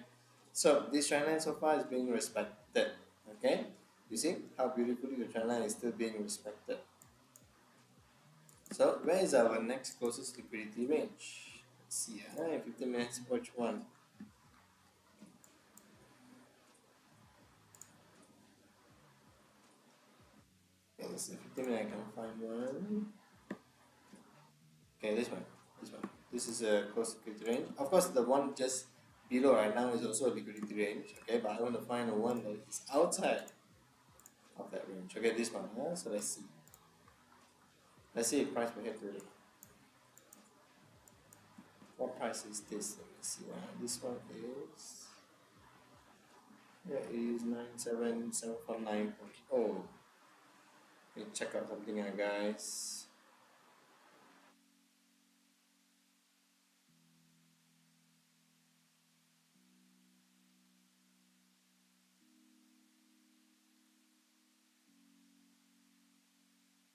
so this trend line so far is being respected. Okay, you see how beautifully the trend line is still being respected. So where is our next closest liquidity range? Let's see. 15 minutes, which one? Okay, let's see. 15 minutes, I can find one. Okay, this one. This one. This is a close liquidity range. Of course, the one just below right now is also a liquidity range. Okay, but I want to find a one that is outside of that range. Okay, this one. So let's see. Let's see if price will hit today. What price is this? Let me see. This one is. Yeah, it is 97749.0. Let me check out something here, guys.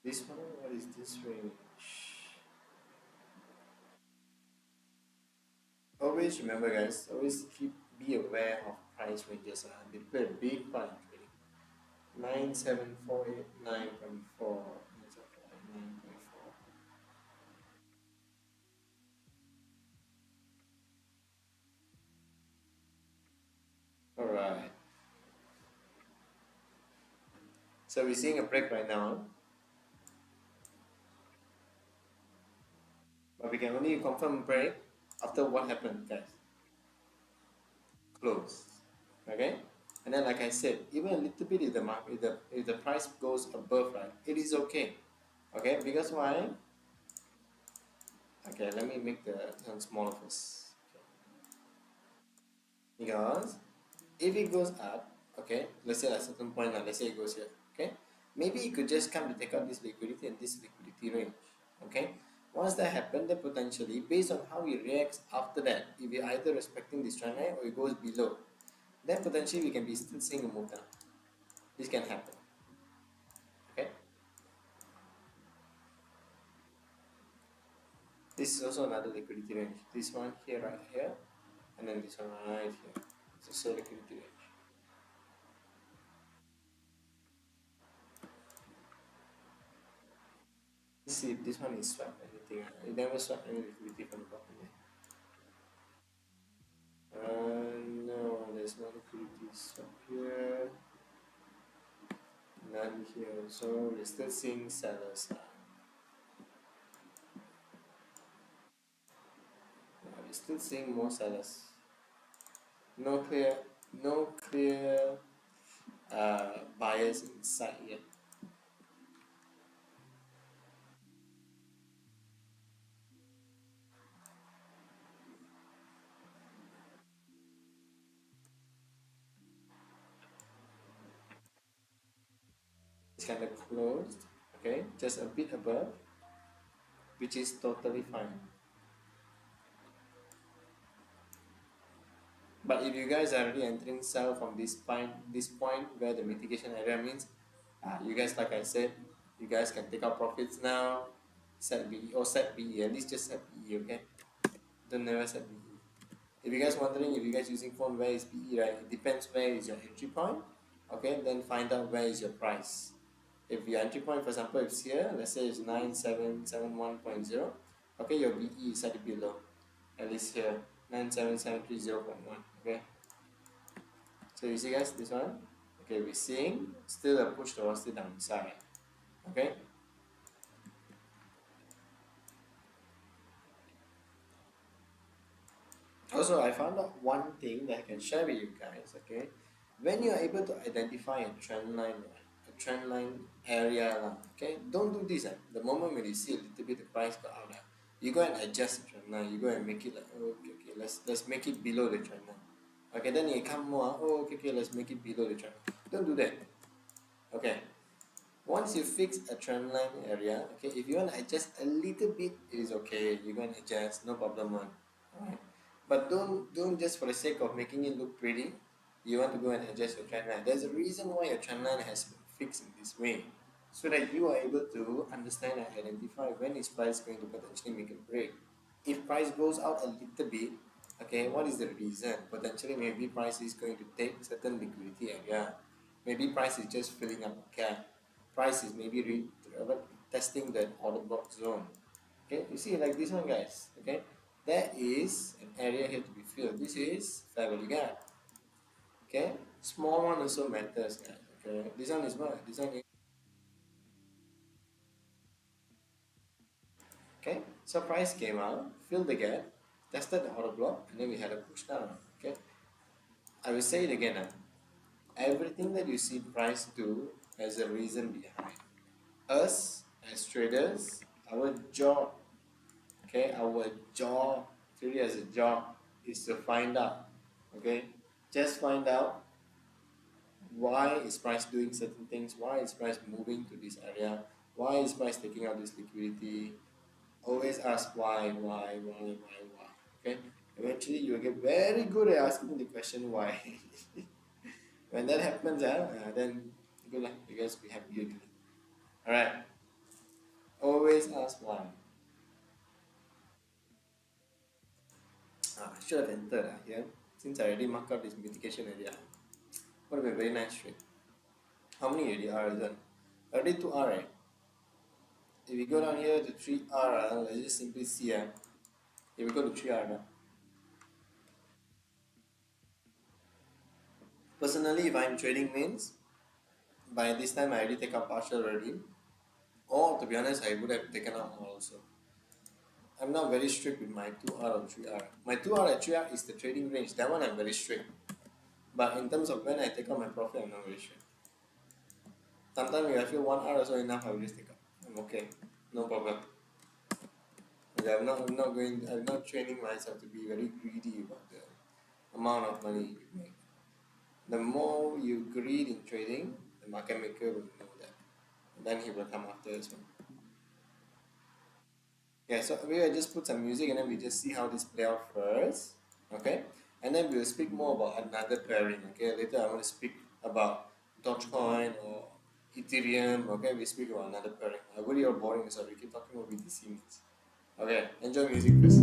This one, what is this range? Always remember, guys, always be aware of price ranges. They play a big part in trading. 97489.4. 97489.4. Alright. So we're seeing a break right now. But we can only confirm break after what happened, guys. Close. Okay? And then like I said, even a little bit if the market if the price goes above, right, it is okay. Okay, because why? Okay, let me make the one smaller first. Because if it goes up, okay, let's say at a certain point, let's say it goes here, okay, maybe it could just come to take out this liquidity and this liquidity range, okay. Once that happens, then potentially, based on how it reacts after that, if you're either respecting this trend line or it goes below, then potentially we can be still seeing a move down. This can happen, okay. This is also another liquidity range. This one here, right here, and then this one right here. It's also liquidity range. Let's see if this one is swapped anything. It never swapped any liquidity from the bottom yet. No, there's no liquidity swap here. None here. So we're still seeing sellers. We're still seeing more sellers. No clear, no clear buyers in sight yet. It's kind of closed. Okay, just a bit above, which is totally fine. But if you guys are already entering sell from this point where the mitigation area means, you guys, like I said, you guys can take out profits now, set BE or set BE, at least just set BE, okay? Don't never set BE. If you guys wondering if you guys using phone, where is BE, right? It depends where is your entry point, okay? Then find out where is your price. If your entry point, for example, is here, let's say it's 9771.0, okay, your BE is set below, at least here, 97730.1, okay? So you see, guys, this one, okay, we're seeing still a push towards the downside, okay. Also, I found out one thing that I can share with you guys, okay. When you are able to identify a trend line, right, a trend line area, okay, don't do this. The moment when you see a little bit the price go out, you go and adjust the trend line. You go and make it like, oh, okay, let's make it below the trend line. Okay, then you come more, oh, okay, let's make it below the trend. Don't do that. Okay, once you fix a trend line area, okay, if you want to adjust a little bit, it is okay. You're going to adjust, no problem one. Alright, but don't just for the sake of making it look pretty, you want to go and adjust your trend line. There's a reason why your trend line has been fixed in this way, so that you are able to understand and identify when is price going to potentially make a break. If price goes out a little bit, okay, what is the reason? Potentially maybe price is going to take certain liquidity area. Maybe price is just filling up a gap. Price is maybe testing the order block zone. Okay, you see like this one, guys. Okay, there is an area here to be filled. This is fair value gap. Okay, small one also matters, guys. Okay, this one is what? This one is okay. So price came out, filled the gap, tested the order block, and then we had a push down. Okay, I will say it again. Everything that you see price do has a reason behind. Us as traders, our job, okay, our job, really as a job, is to find out, okay, just find out why is price doing certain things, why is price moving to this area, why is price taking out this liquidity. Always ask why. Okay, eventually you will get very good at asking the question why. When that happens, then good luck. You guys be happy again. All right. Always ask why. I should have entered here. Since I already marked out this mitigation area. Would have been very nice trade. How many already are done? Already 2R, right? If we go down here to 3R, let's just simply see. If we go to 3R now. Personally, if I'm trading means, by this time I already take out partial already. Or to be honest, I would have taken out more also. I'm not very strict with my 2R or 3R. My 2R and 3R is the trading range. That one I'm very strict. But in terms of when I take out my profit, I'm not very strict. Sometimes if I feel 1R also enough, I will just take out. I'm okay. No problem. Okay, I'm not training myself to be very greedy about the amount of money you make. The more you greed in trading, the market maker will know that. And then he will come after as well. Yeah, so we will just put some music and then we just see how this play out first. Okay? And then we'll speak more about another pairing. Okay, later I want to speak about Dogecoin or Ethereum. Okay, we speak about another pairing. I worry you're boring, so we keep talking about BTC minutes. Okay, enjoy music first.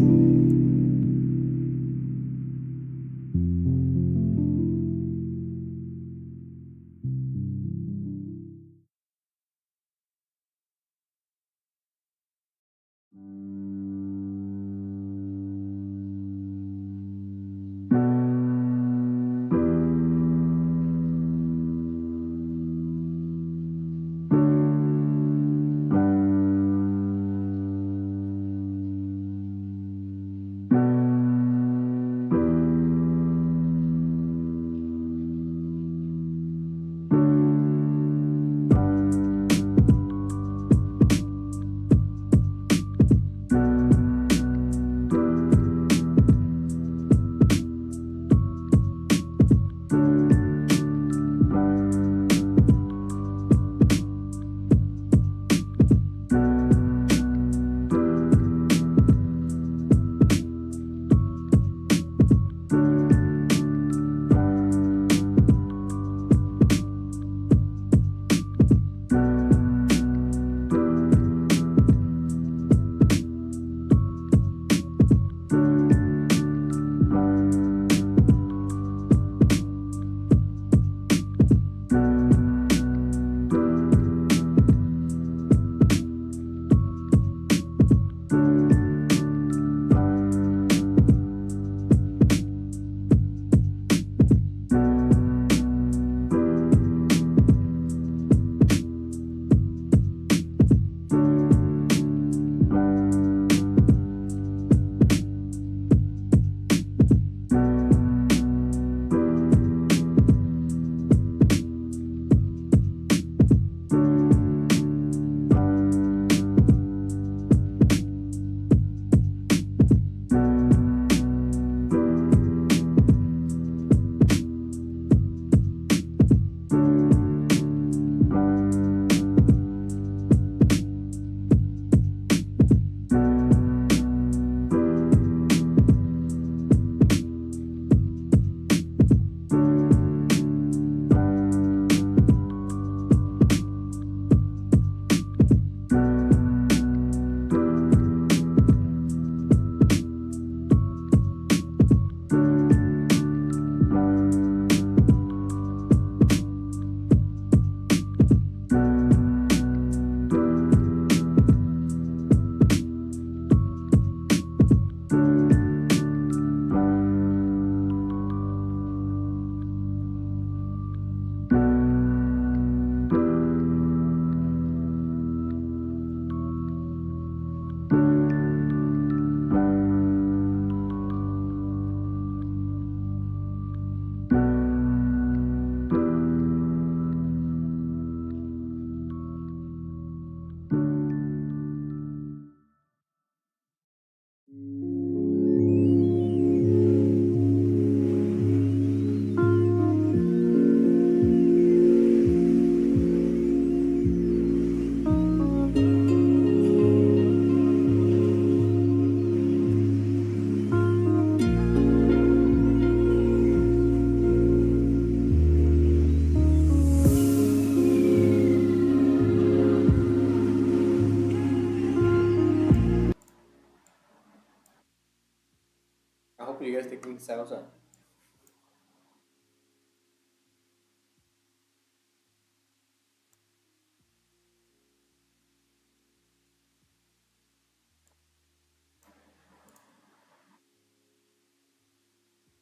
sells.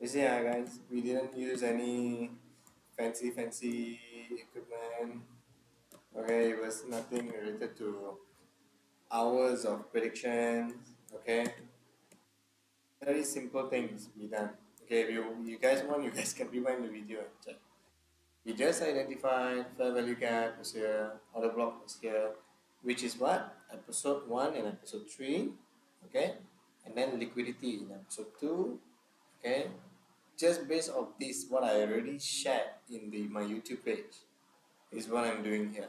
You see, guys, we didn't use any fancy equipment. Okay, it was nothing related to hours of predictions. Okay, very simple things be done. Okay, if you guys want, you guys can rewind the video and check. We just identified fair value gap was here, order block was here, which is what? Episode 1 and episode 3, okay? And then liquidity in episode 2, okay? Just based on this, what I already shared in my YouTube page is what I'm doing here.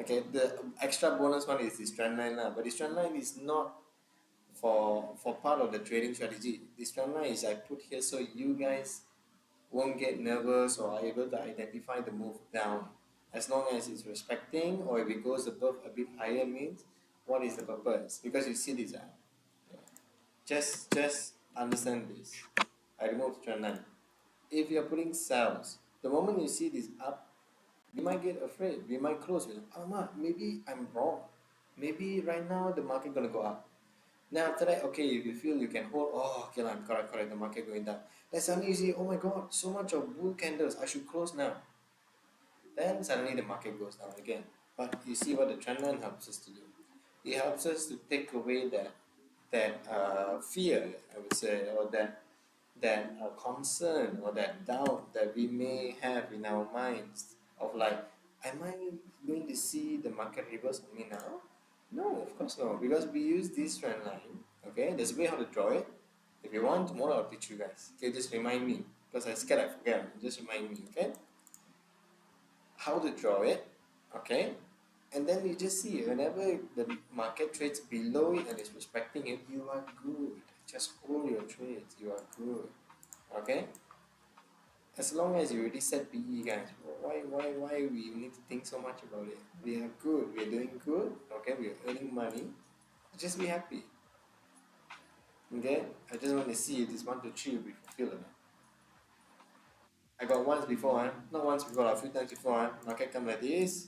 Okay, the extra bonus one is this trend line now, but this trend line is not for part of the trading strategy. This trend line is I put here so you guys won't get nervous or are able to identify the move down. As long as it's respecting or if it goes above a bit higher means what is the purpose? Because you see this, just understand this. I remove trend line. If you're putting sells, the moment you see this up, you might get afraid. We might close with, maybe I'm wrong. Maybe right now the market gonna go up. Now after that, okay, if you feel you can hold, okay, I'm correct, the market going down. Then suddenly you see, oh my god, so much of bull candles, I should close now. Then suddenly the market goes down again. But you see what the trend line helps us to do. It helps us to take away that fear, I would say, or that concern or that doubt that we may have in our minds of like, am I going to see the market reverse on me now? No, of course not, because we use this trend line. Okay, there's a way how to draw it. If you want, tomorrow I'll teach you guys. Okay, just remind me because I scared I forget. Just remind me. Okay, how to draw it. Okay, and then you just see whenever the market trades below it and is respecting it, you are good. Just hold your trades. You are good. Okay, as long as you already set PE, guys, why we need to think so much about it? We are good. We are doing good. Okay, we are earning money. Just be happy. Okay, I just want to see if this 1 to 3 will be fulfilled or not. I got once before, not once before, a few times before, market come like this,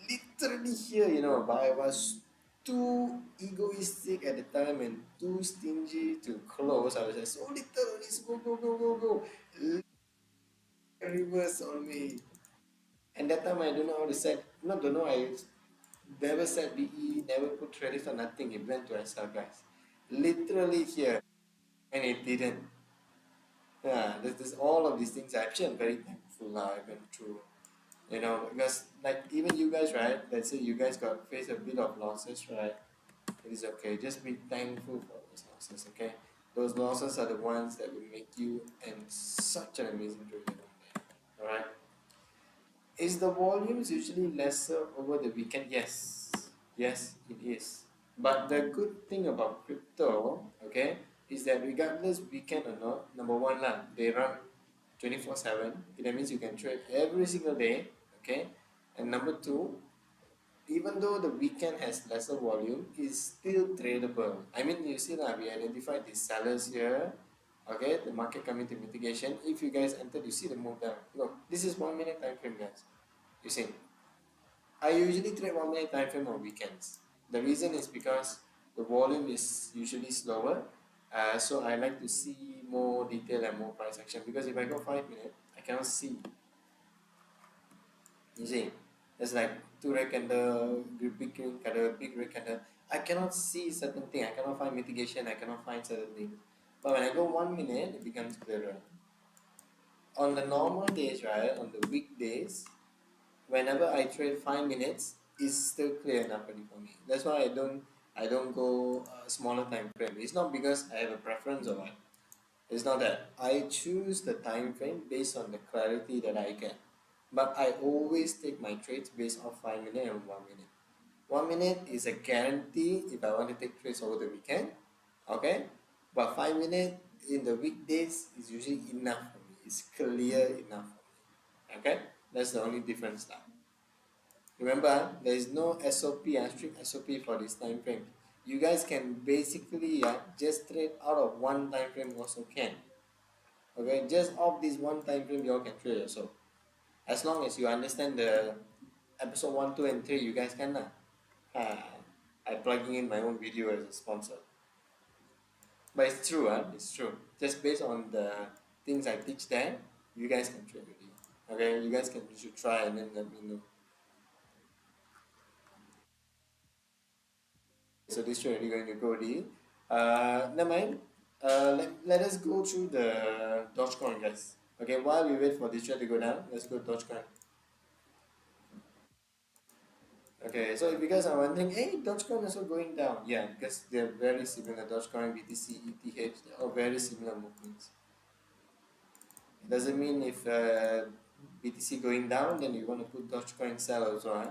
literally here, but I was too egoistic at the time and too stingy to close. I was just so little, let's go. Reverse on me. And that time I don't know how to set, not don't know, I never set BE, never put credit or nothing. It went to SL, guys. Literally here. And it didn't. Yeah, there's all of these things. Actually, I'm very thankful now I went through. Because like even you guys, right? Let's say you guys got face a bit of losses, right? It is okay. Just be thankful for those losses, okay? Those losses are the ones that will make you and such an amazing trader one day. Alright? Is the volumes usually lesser over the weekend? Yes. Yes, it is. But the good thing about crypto, okay, is that regardless weekend or not, number one lah, they run 24/7. That means you can trade every single day, okay? And number two, even though the weekend has lesser volume, it's still tradable. I mean, you see lah, we identified the sellers here. Okay, the market coming to mitigation. If you guys entered, you see the move down. Look, this is 1 minute time frame, guys. You see, I usually trade 1 minute time frame on weekends. The reason is because the volume is usually slower. So I like to see more detail and more price action because if I go 5 minutes, I cannot see. You see, there's like two red candle, big green candle, big red candle. I cannot see certain thing. I cannot find mitigation. I cannot find certain things. But when I go 1 minute, it becomes clearer. On the normal days, right? On the weekdays, whenever I trade 5 minutes, it's still clear enough already for me. That's why I don't go smaller time frame. It's not because I have a preference or what. It's not that. I choose the time frame based on the clarity that I get. But I always take my trades based off 5 minute and 1 minute. 1 minute is a guarantee if I want to take trades over the weekend. Okay? But 5 minute in the weekdays is usually enough for me. It's clear enough for me. Okay? That's the only difference now. Remember, there is no SOP, strict SOP for this time frame. you guys can basically just trade out of one time frame also can. Okay, just off this one time frame you all can trade also. As long as you understand the episode 1, 2 and 3, you guys can lah. I'm plugging in my own video as a sponsor. But it's true, it's true. Just based on the things I teach there, you guys can trade with it. Okay, you should try and then let me know. So this trade already going to go already. Never mind. Let us go through the Dogecoin, guys. Okay, while we wait for this trade to go down, let's go Dogecoin. Okay, so if you guys are wondering, hey, Dogecoin also going down. Yeah, because they're very similar. Dogecoin, BTC, ETH, they're all very similar movements. It doesn't mean if BTC going down, then you want to put Dogecoin sell also. Huh?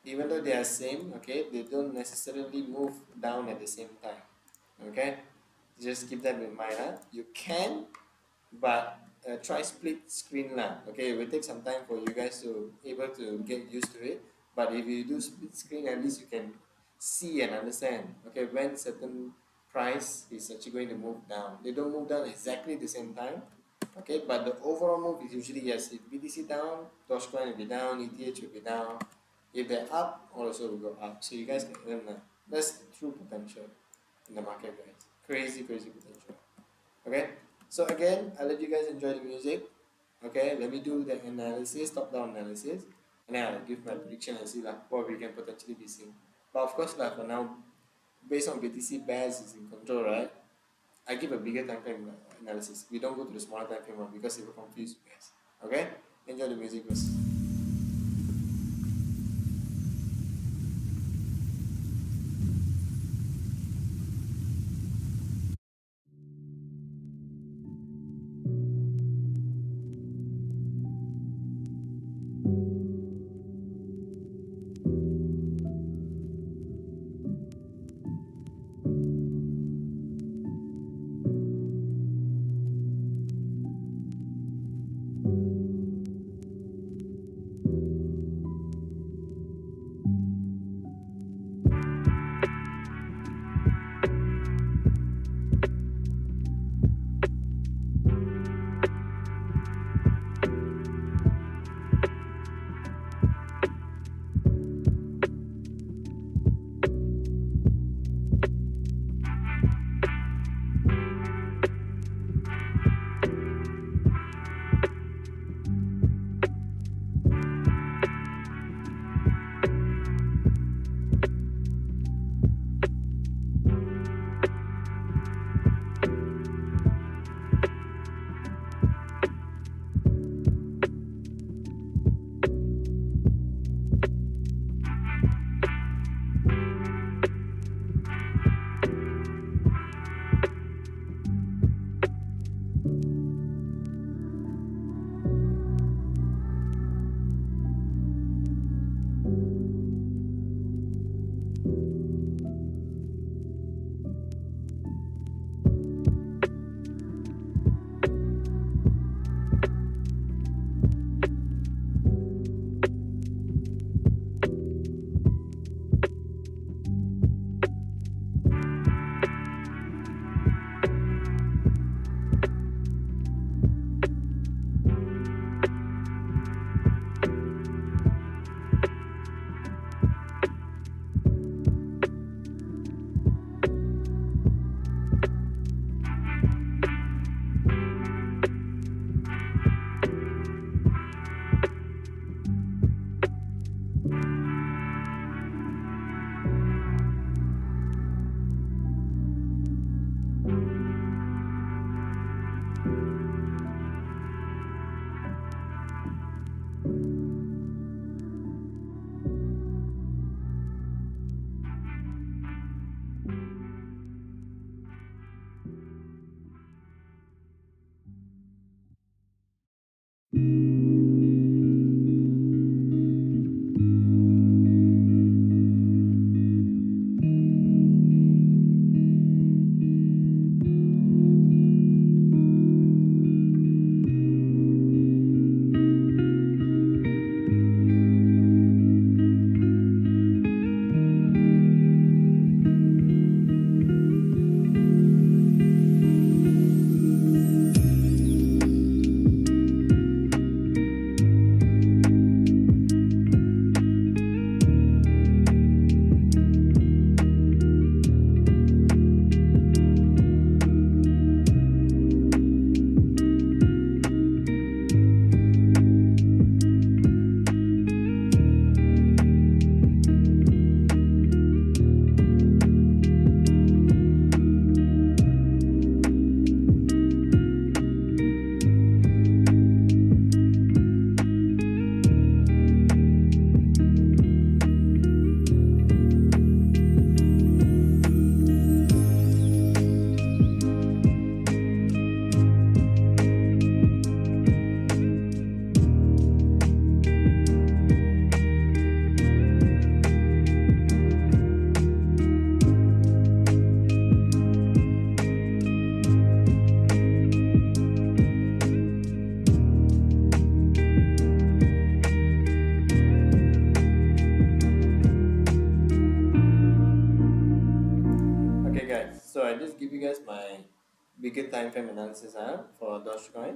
Even though they are same, okay, they don't necessarily move down at the same time. Okay, just keep that in mind. Huh? You can, but try split screen lah. Okay, it will take some time for you guys to able to get used to it. But if you do split screen, at least you can see and understand. Okay, when certain price is actually going to move down. They don't move down exactly the same time. Okay, but the overall move is usually yes. If BTC down, Dogecoin will be down, ETH will be down. If they're up, also will go up. So you guys can earn that. That's true potential in the market, guys. Crazy, crazy potential. Okay, so again, I'll let you guys enjoy the music. Okay, let me do the analysis, top-down analysis, and then I'll give my prediction and see like what we can potentially be seeing. But of course, like for now, based on BTC bears is in control, right? I give a bigger time frame analysis. We don't go to the smaller time frame one because it will confuse you guys. Okay, enjoy the music first. bigger time frame analysis for Dogecoin.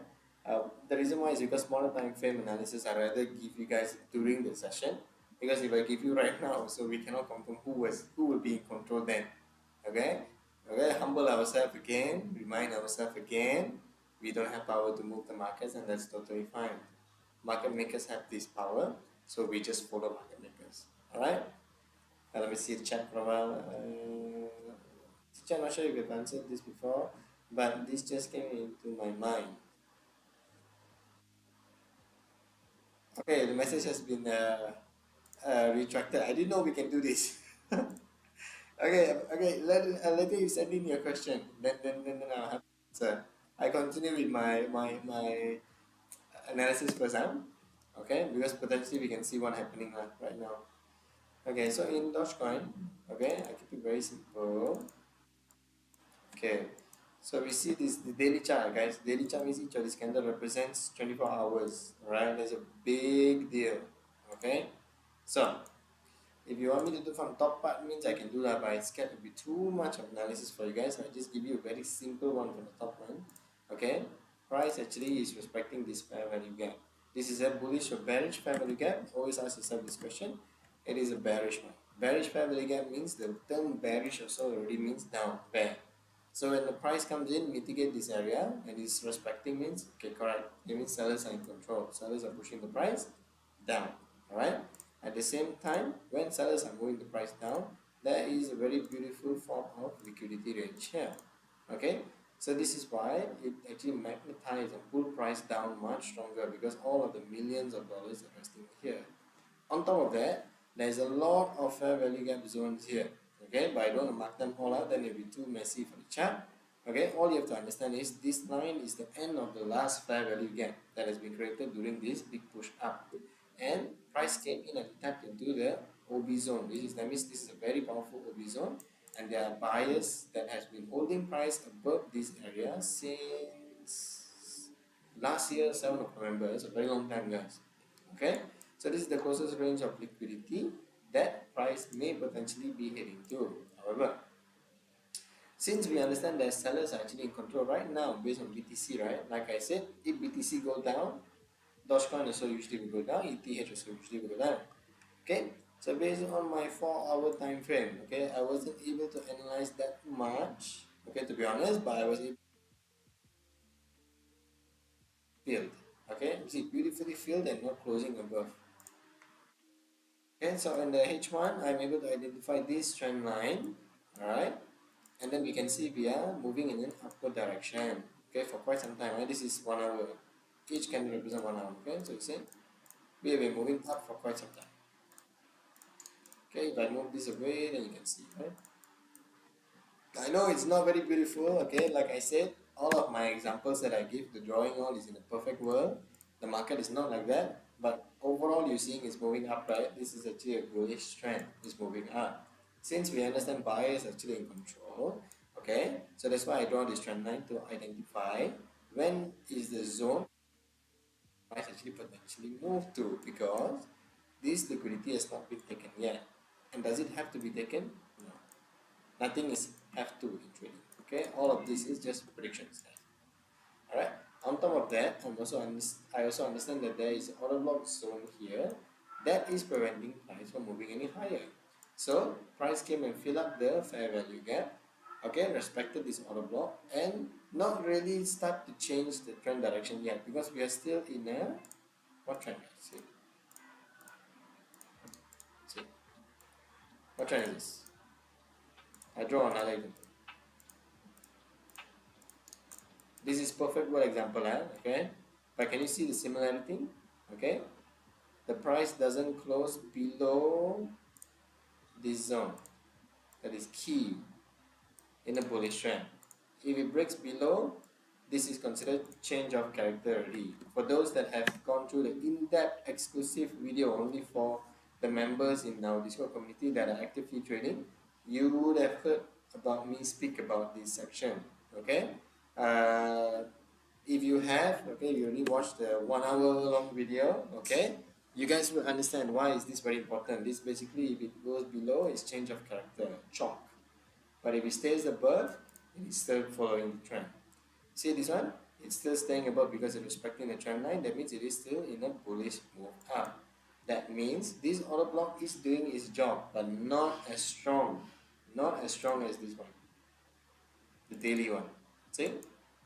The reason why is because smaller time frame analysis I rather give you guys during the session, because if I give you right now, so we cannot confirm who will be in control then. Okay, okay, humble ourselves again, remind ourselves again, we don't have power to move the markets, and that's totally fine. Market makers have this power, so we just follow market makers. All right. Let me see the chat for a while. Teacher, I'm not sure if you've answered this before, but this just came into my mind. Okay, the message has been retracted. I didn't know we can do this. Okay, okay. Later you send in your question. Then I'll have to answer. I continue with my analysis first, huh? Okay, because potentially we can see what happening right now. Okay, so in Dogecoin, okay, I keep it very simple. Okay, so we see this the daily chart, guys. Daily chart means each of these candle represents 24 hours, right? That's a big deal. Okay, so if you want me to do from top part means I can do that, but it's scared to be too much of analysis for you guys. I just give you a very simple one from the top one. Okay, price actually is respecting this fair value gap. This is a bullish or bearish fair value gap. Always ask yourself this question. It is a bearish one. Bearish fair value gap means the term bearish also already means down, bear. So when the price comes in, mitigate this area, and is respecting means okay, correct. It means sellers are in control. Sellers are pushing the price down. Alright. At the same time, when sellers are moving the price down, there is a very beautiful form of liquidity range here. Okay. So this is why it actually magnetizes and pull price down much stronger, because all of the millions of dollars are resting here. On top of that, there's a lot of fair value gap zones here. Okay, but I don't want to mark them all out, then it'll be too messy for the chart. Okay, all you have to understand is this line is the end of the last fair value gap that has been created during this big push up. And price came in and tapped into the OB zone. That means this is a very powerful OB zone, and there are buyers that has been holding price above this area since last year, 7th of November. It's a very long time, guys. Okay, so this is the closest range of liquidity that price may potentially be heading to. However, since we understand that sellers are actually in control right now based on BTC, right? Like I said, if BTC go down, Dogecoin also usually will go down, ETH also usually will go down. Okay, so based on my 4-hour time frame, okay, I wasn't able to analyze that much, okay, to be honest, but I was able to filled. Okay, you see beautifully filled and not closing above. Okay, so in the H1, I'm able to identify this trend line, alright, and then we can see we are moving in an upward direction, okay, for quite some time, right? This is 1 hour, each candle represents 1 hour, okay, so you see, we have been moving up for quite some time. Okay, if I move this away, then you can see, right? I know it's not very beautiful, okay, like I said, all of my examples that I give, the drawing all is in a perfect world. The market is not like that, but overall you're seeing it's moving up, right? This is actually a bullish trend, it's moving up. Since we understand buyers actually in control, okay, so that's why I draw this trend line to identify when is the zone price actually potentially move to, because this liquidity has not been taken yet. And does it have to be taken? No. Nothing is have to in trading. Okay, all of this is just predictions. All right. On top of that, I also understand that there is an order block zone here that is preventing price from moving any higher. So price came and filled up the fair value gap. Okay, respected this order block and not really start to change the trend direction yet, because we are still in a what trend? See, see, what trend is this? I draw another example. This is perfect world example, okay? But can you see the similarity? Okay, the price doesn't close below this zone that is key in a bullish trend. If it breaks below, this is considered change of character already. For those that have gone through the in-depth exclusive video only for the members in our Discord community that are actively trading, you would have heard about me speak about this section. Okay, uh, if you have, okay, you already watched the 1 hour long video, okay, you guys will understand why is this very important. This basically, if it goes below, it's change of character, chalk. But if it stays above, it is still following the trend. See this one? It's still staying above because it's respecting the trend line. That means it is still in a bullish move up. That means this order block is doing its job, but not as strong. Not as strong as this one, the daily one. See?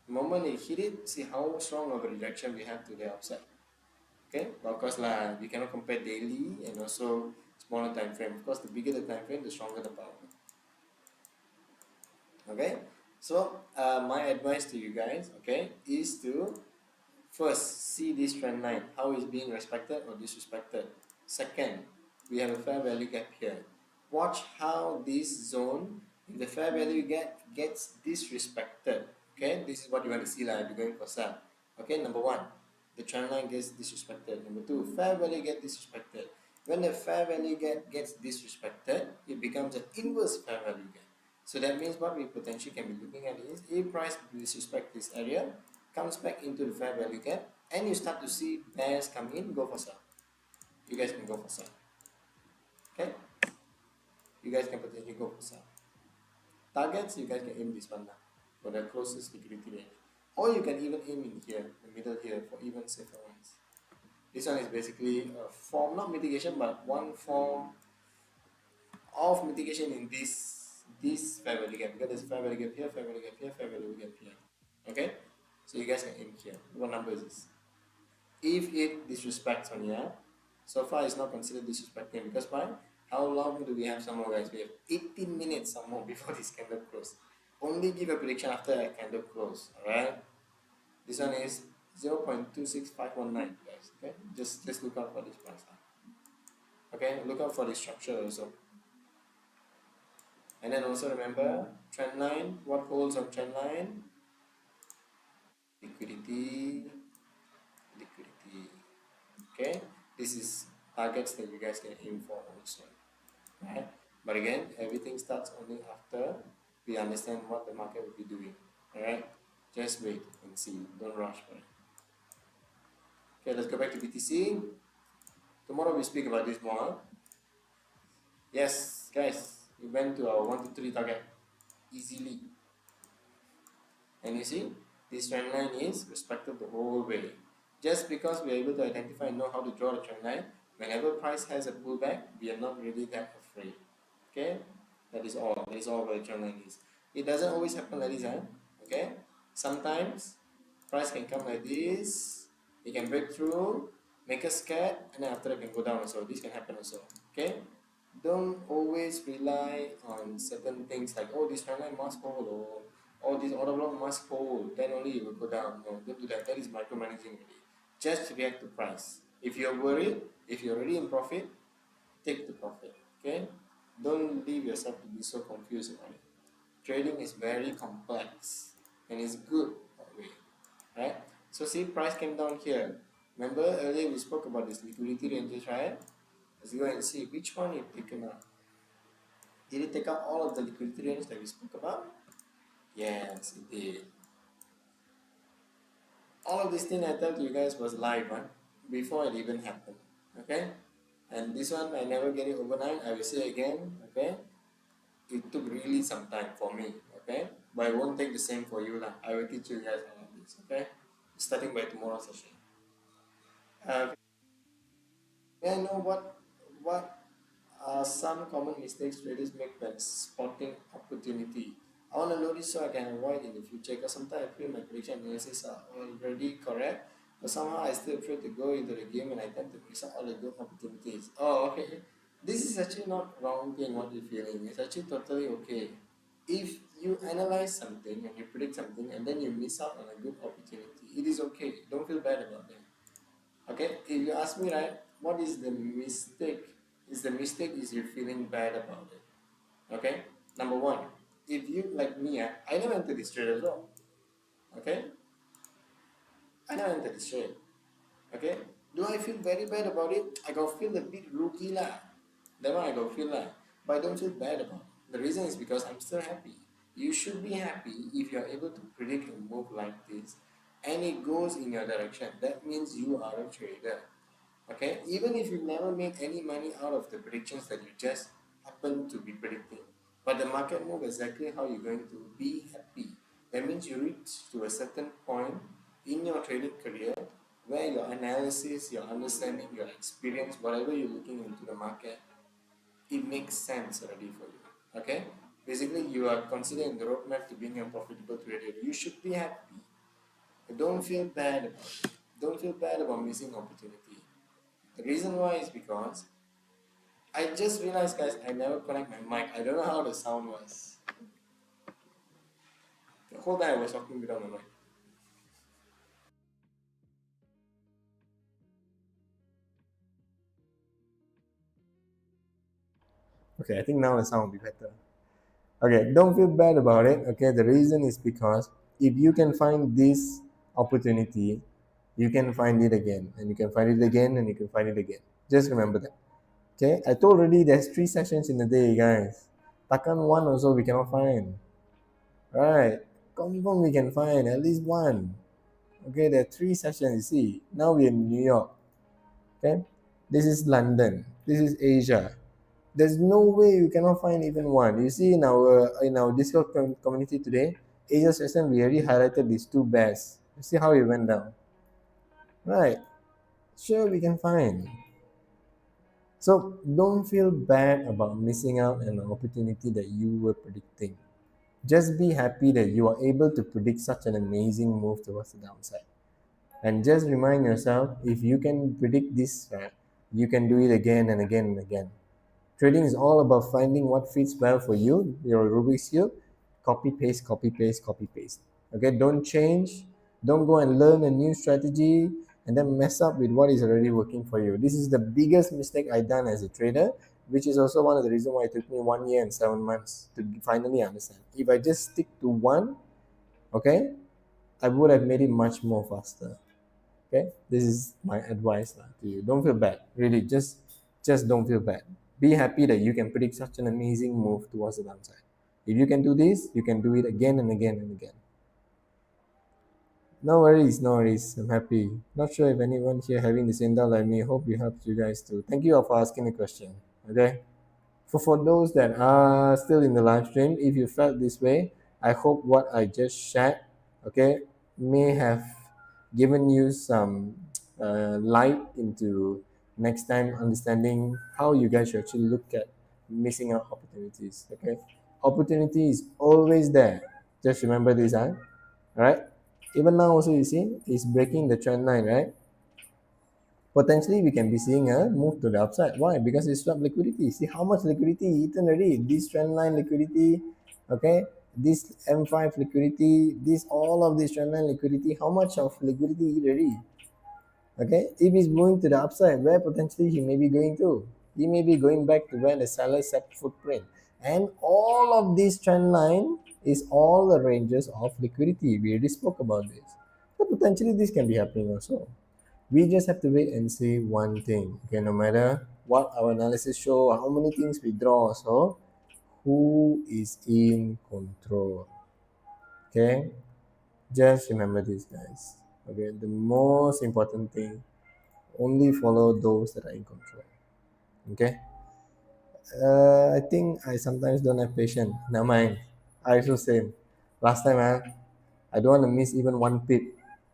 The moment it hit it, see how strong of a rejection we have to the upside. Okay? But of course, we cannot compare daily and also smaller time frame. Of course, the bigger the time frame, the stronger the power. Okay? So, my advice to you guys, okay, is to first, see this trend line, how it's being respected or disrespected. Second, we have a fair value gap here. Watch how this zone, if the fair value gap gets disrespected. Okay, this is what you want to see if you're going for sell. Okay, number one, the trend line gets disrespected. Number two, fair value gets disrespected. When the fair value gap gets disrespected, it becomes an inverse fair value gap. So that means what we potentially can be looking at is if price disrespect this area, comes back into the fair value gap, and you start to see bears come in, go for sell. You guys can go for sell. Okay? You guys can potentially go for sell. Targets, you guys can aim this one now for the closest liquidity range. Or you can even aim in here, the middle here, for even safer ones. This one is basically a form, not mitigation, but one form of mitigation in this fair value gap, because there's fair value gap here, fair value gap here, fair value gap here. Okay? So you guys can aim here. What number is this? If it disrespects on here, so far it's not considered disrespecting, because why? How long do we have some more, guys? We have 18 minutes some more before this candle close. Only give a prediction after a candle close. Alright? This one is 0.26519, guys. Okay? Just look out for this price. Okay, look out for the structure also. And then also remember trend line, what holds on trend line? Liquidity. Okay, this is targets that you guys can aim for also. Right? But again, everything starts only after we understand what the market will be doing. Alright? Just wait and see. Don't rush for it. Okay, let's go back to BTC. Tomorrow we speak about this more. Yes, guys, we went to our 1 to 3 target easily. And you see, this trend line is respected the whole way. Just because we are able to identify and know how to draw the trend line, whenever price has a pullback, we are not really that afraid. Okay, that is all. That is all what the trend line is. It doesn't always happen like this, okay? Sometimes price can come like this, it can break through, make us scared, and then after that can go down also. This can happen also. Okay? Don't always rely on certain things like, oh, this trend line must hold, or oh, this order block must hold, then only it will go down. No, don't do that. That is micromanaging already. Just react to price. If you're worried, if you're already in profit, take the profit. Okay? Don't leave yourself to be so confused about it. Trading is very complex and it's good that way. Right? So see, price came down here. Remember earlier we spoke about this liquidity ranges, right? Let's go and see which one it taken out. Did it take out all of the liquidity range that we spoke about? Yes, it did. All of this thing I told you guys was live, before it even happened. Okay? And this one I never get it overnight. I will say again, okay? It took really some time for me, okay? But I won't take the same for you lah. I will teach you guys all of this, okay? Starting by tomorrow's session. May I know what are some common mistakes traders make when spotting opportunity? I want to know this so I can avoid in the future, because sometimes I feel my prediction analysis are already correct, but somehow I still afraid to go into the game and I tend to miss out all the good opportunities. Oh, okay. This is actually not wrong thing what you're feeling. It's actually totally okay. If you analyze something and you predict something and then you miss out on a good opportunity, it is okay. Don't feel bad about that. Okay, if you ask me, right, what is the mistake? Is the mistake is you're feeling bad about it. Okay, number one, if you like me, I never entered this trade as well. Okay, I never entered this trade. Okay, do I feel very bad about it? I go feel a bit rookie lah. That one I go feel lah, but I don't feel bad about it. The reason is because I'm still happy. You should be happy if you're able to predict a move like this and it goes in your direction. That means you are a trader. Okay, even if you never made any money out of the predictions that you just happen to be predicting, but the market move exactly how you're going to be happy. That means you reach to a certain point in your trading career where your analysis, your understanding, your experience, whatever you're looking into the market, it makes sense already for you. Okay? Basically, you are considered in the roadmap to being a profitable trader. You should be happy. Don't feel bad about it. Don't feel bad about missing opportunity. The reason why is because I just realized, guys, I never connect my mic. I don't know how the sound was. The whole time I was talking without my mic. Okay, I think now the sound will be better. Okay, don't feel bad about it. Okay, the reason is because if you can find this opportunity, you can find it again, and you can find it again, and you can find it again. Just remember that. Okay, I told already there's 3 sessions in a day, guys. Takan one also we cannot find. Right? Confirm we can find at least one. Okay, there are 3 sessions. You see, now we're in New York. Okay, this is London. This is Asia. There's no way you cannot find even one. You see in our Discord community today, Asia session we already highlighted these two bears. You see how it went down, right? Sure, we can find. So don't feel bad about missing out on an opportunity that you were predicting. Just be happy that you are able to predict such an amazing move towards the downside. And just remind yourself if you can predict this, you can do it again and again and again. Trading is all about finding what fits well for you, your Rubik's Cube. Copy, paste, copy, paste, copy, paste. Okay, don't change. Don't go and learn a new strategy and then mess up with what is already working for you. This is the biggest mistake I've done as a trader, which is also one of the reasons why it took me 1 year and 7 months to finally understand. If I just stick to one, okay, I would have made it much more faster. Okay, this is my advice to you. Don't feel bad. Really, just don't feel bad. Be happy that you can predict such an amazing move towards the downside. If you can do this, you can do it again and again and again. No worries, no worries. I'm happy. Not sure if anyone here having the same doubt like me. Hope it helps you guys too. Thank you all for asking the question. Okay. For those that are still in the live stream, if you felt this way, I hope what I just shared, okay, may have given you some light into next time understanding how you guys should actually look at missing out opportunities. Okay, opportunity is always there. Just remember this, huh? All right. Even now, also you see, it's breaking the trend line, right? Potentially we can be seeing a move to the upside. Why? Because it's swapped liquidity. See how much liquidity eaten already. This trend line liquidity, okay, this M5 liquidity, this all of this trend line liquidity, how much of liquidity already? Okay, if he's moving to the upside, where potentially he may be going to? He may be going back to where the seller set footprint. And all of this trend line is all the ranges of liquidity. We already spoke about this. So potentially this can be happening also. We just have to wait and see one thing. Okay, no matter what our analysis show, how many things we draw, so who is in control? Okay, just remember this, guys. Okay, the most important thing, only follow those that are in control. Okay. I think I sometimes don't have patience. Never mind. I also same. Last time, I don't want to miss even one pip,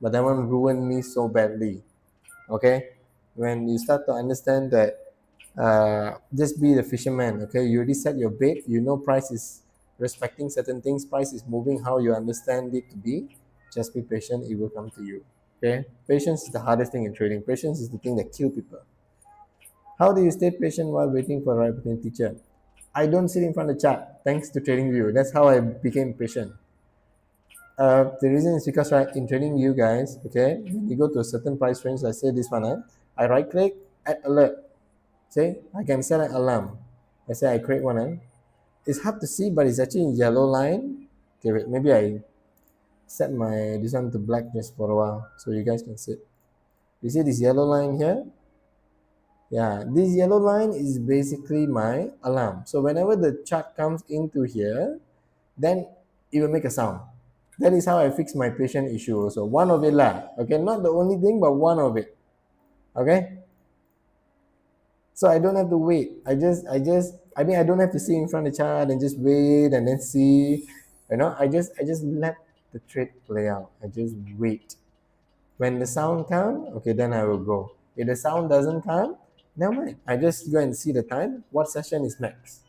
but that one ruined me so badly. Okay, when you start to understand that, just be the fisherman. Okay, you already set your bait. You know price is respecting certain things. Price is moving how you understand it to be. Just be patient. It will come to you. Okay, patience is the hardest thing in trading. Patience is the thing that kill people. How do you stay patient while waiting for a right opportunity teacher? I don't sit in front of the chart. Thanks to TradingView. That's how I became patient. The reason is because right in trading you guys, okay, when you go to a certain price range, let's say this one, I right click, add alert. See, I can set an alarm. Let's say I create one, it's hard to see, but it's actually in yellow line. Okay, wait, maybe I set my this one to black just for a while so you guys can see. You see this yellow line here? Yeah, this yellow line is basically my alarm. So whenever the chart comes into here, then it will make a sound. That is how I fix my patient issue also. One of it lah. Okay, not the only thing, but one of it. Okay. So I don't have to wait. I mean, I don't have to sit in front of the chart and just wait and then see. I just let the trade play out. I just wait. When the sound comes, okay, then I will go. If the sound doesn't come, never mind. I just go and see the time, what session is next.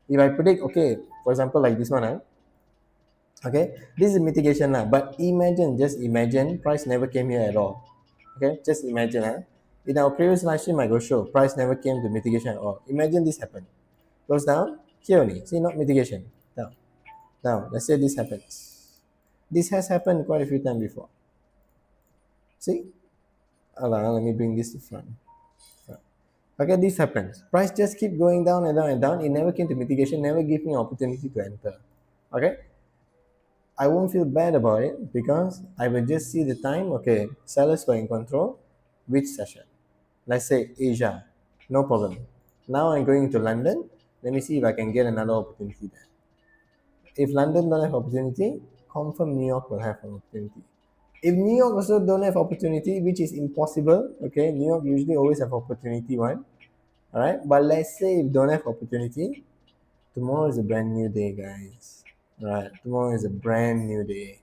If I predict, okay, for example, like this one, okay, this is mitigation now. But imagine, just imagine, price never came here at all. Okay, just imagine, in our previous live stream, I go show price never came to mitigation at all. Imagine this happened. Goes down, here only. See, not mitigation. Down. Now, let's say this happens. This has happened quite a few times before. See? Let me bring this to front. Okay, this happens. Price just keep going down and down and down. It never came to mitigation, never gave me an opportunity to enter. Okay? I won't feel bad about it because I will just see the time. Okay, sellers were in control. Which session? Let's say Asia. No problem. Now I'm going to London. Let me see if I can get another opportunity there. If London don't have opportunity, confirm New York will have an opportunity. If New York also don't have opportunity, which is impossible, okay, New York usually always have opportunity one, all right. But let's say if don't have opportunity, tomorrow is a brand new day, guys. All right, tomorrow is a brand new day.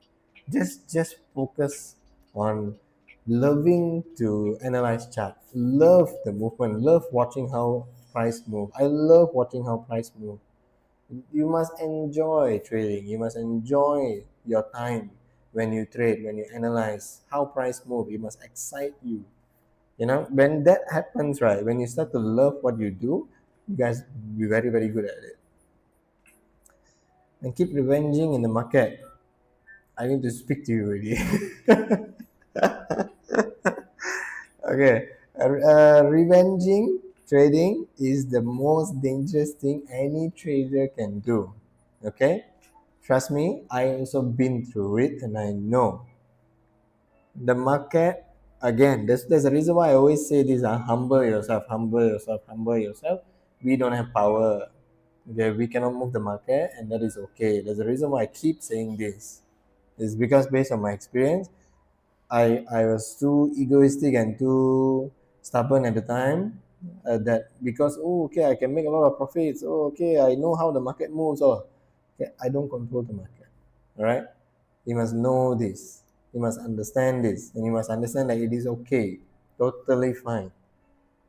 Just focus on loving to analyze chart. Love the movement. Love watching how price move. I love watching how price move. You must enjoy trading. You must enjoy your time when you trade, when you analyze how price move. It must excite you. When that happens, right, when you start to love what you do, you guys be very, very good at it. And keep revenging in the market. I need to speak to you already. Okay. Revenging trading is the most dangerous thing any trader can do. Okay? Trust me, I also been through it and I know. The market, again, there's a reason why I always say this, humble yourself, humble yourself, humble yourself. We don't have power. Okay, we cannot move the market and that is okay. There's a reason why I keep saying this. It's because based on my experience, I was too egoistic and too stubborn at the time, that because, okay, I can make a lot of profits, okay, I know how the market moves, okay, I don't control the market. All right, you must know this, you must understand this, and you must understand that it is okay, totally fine.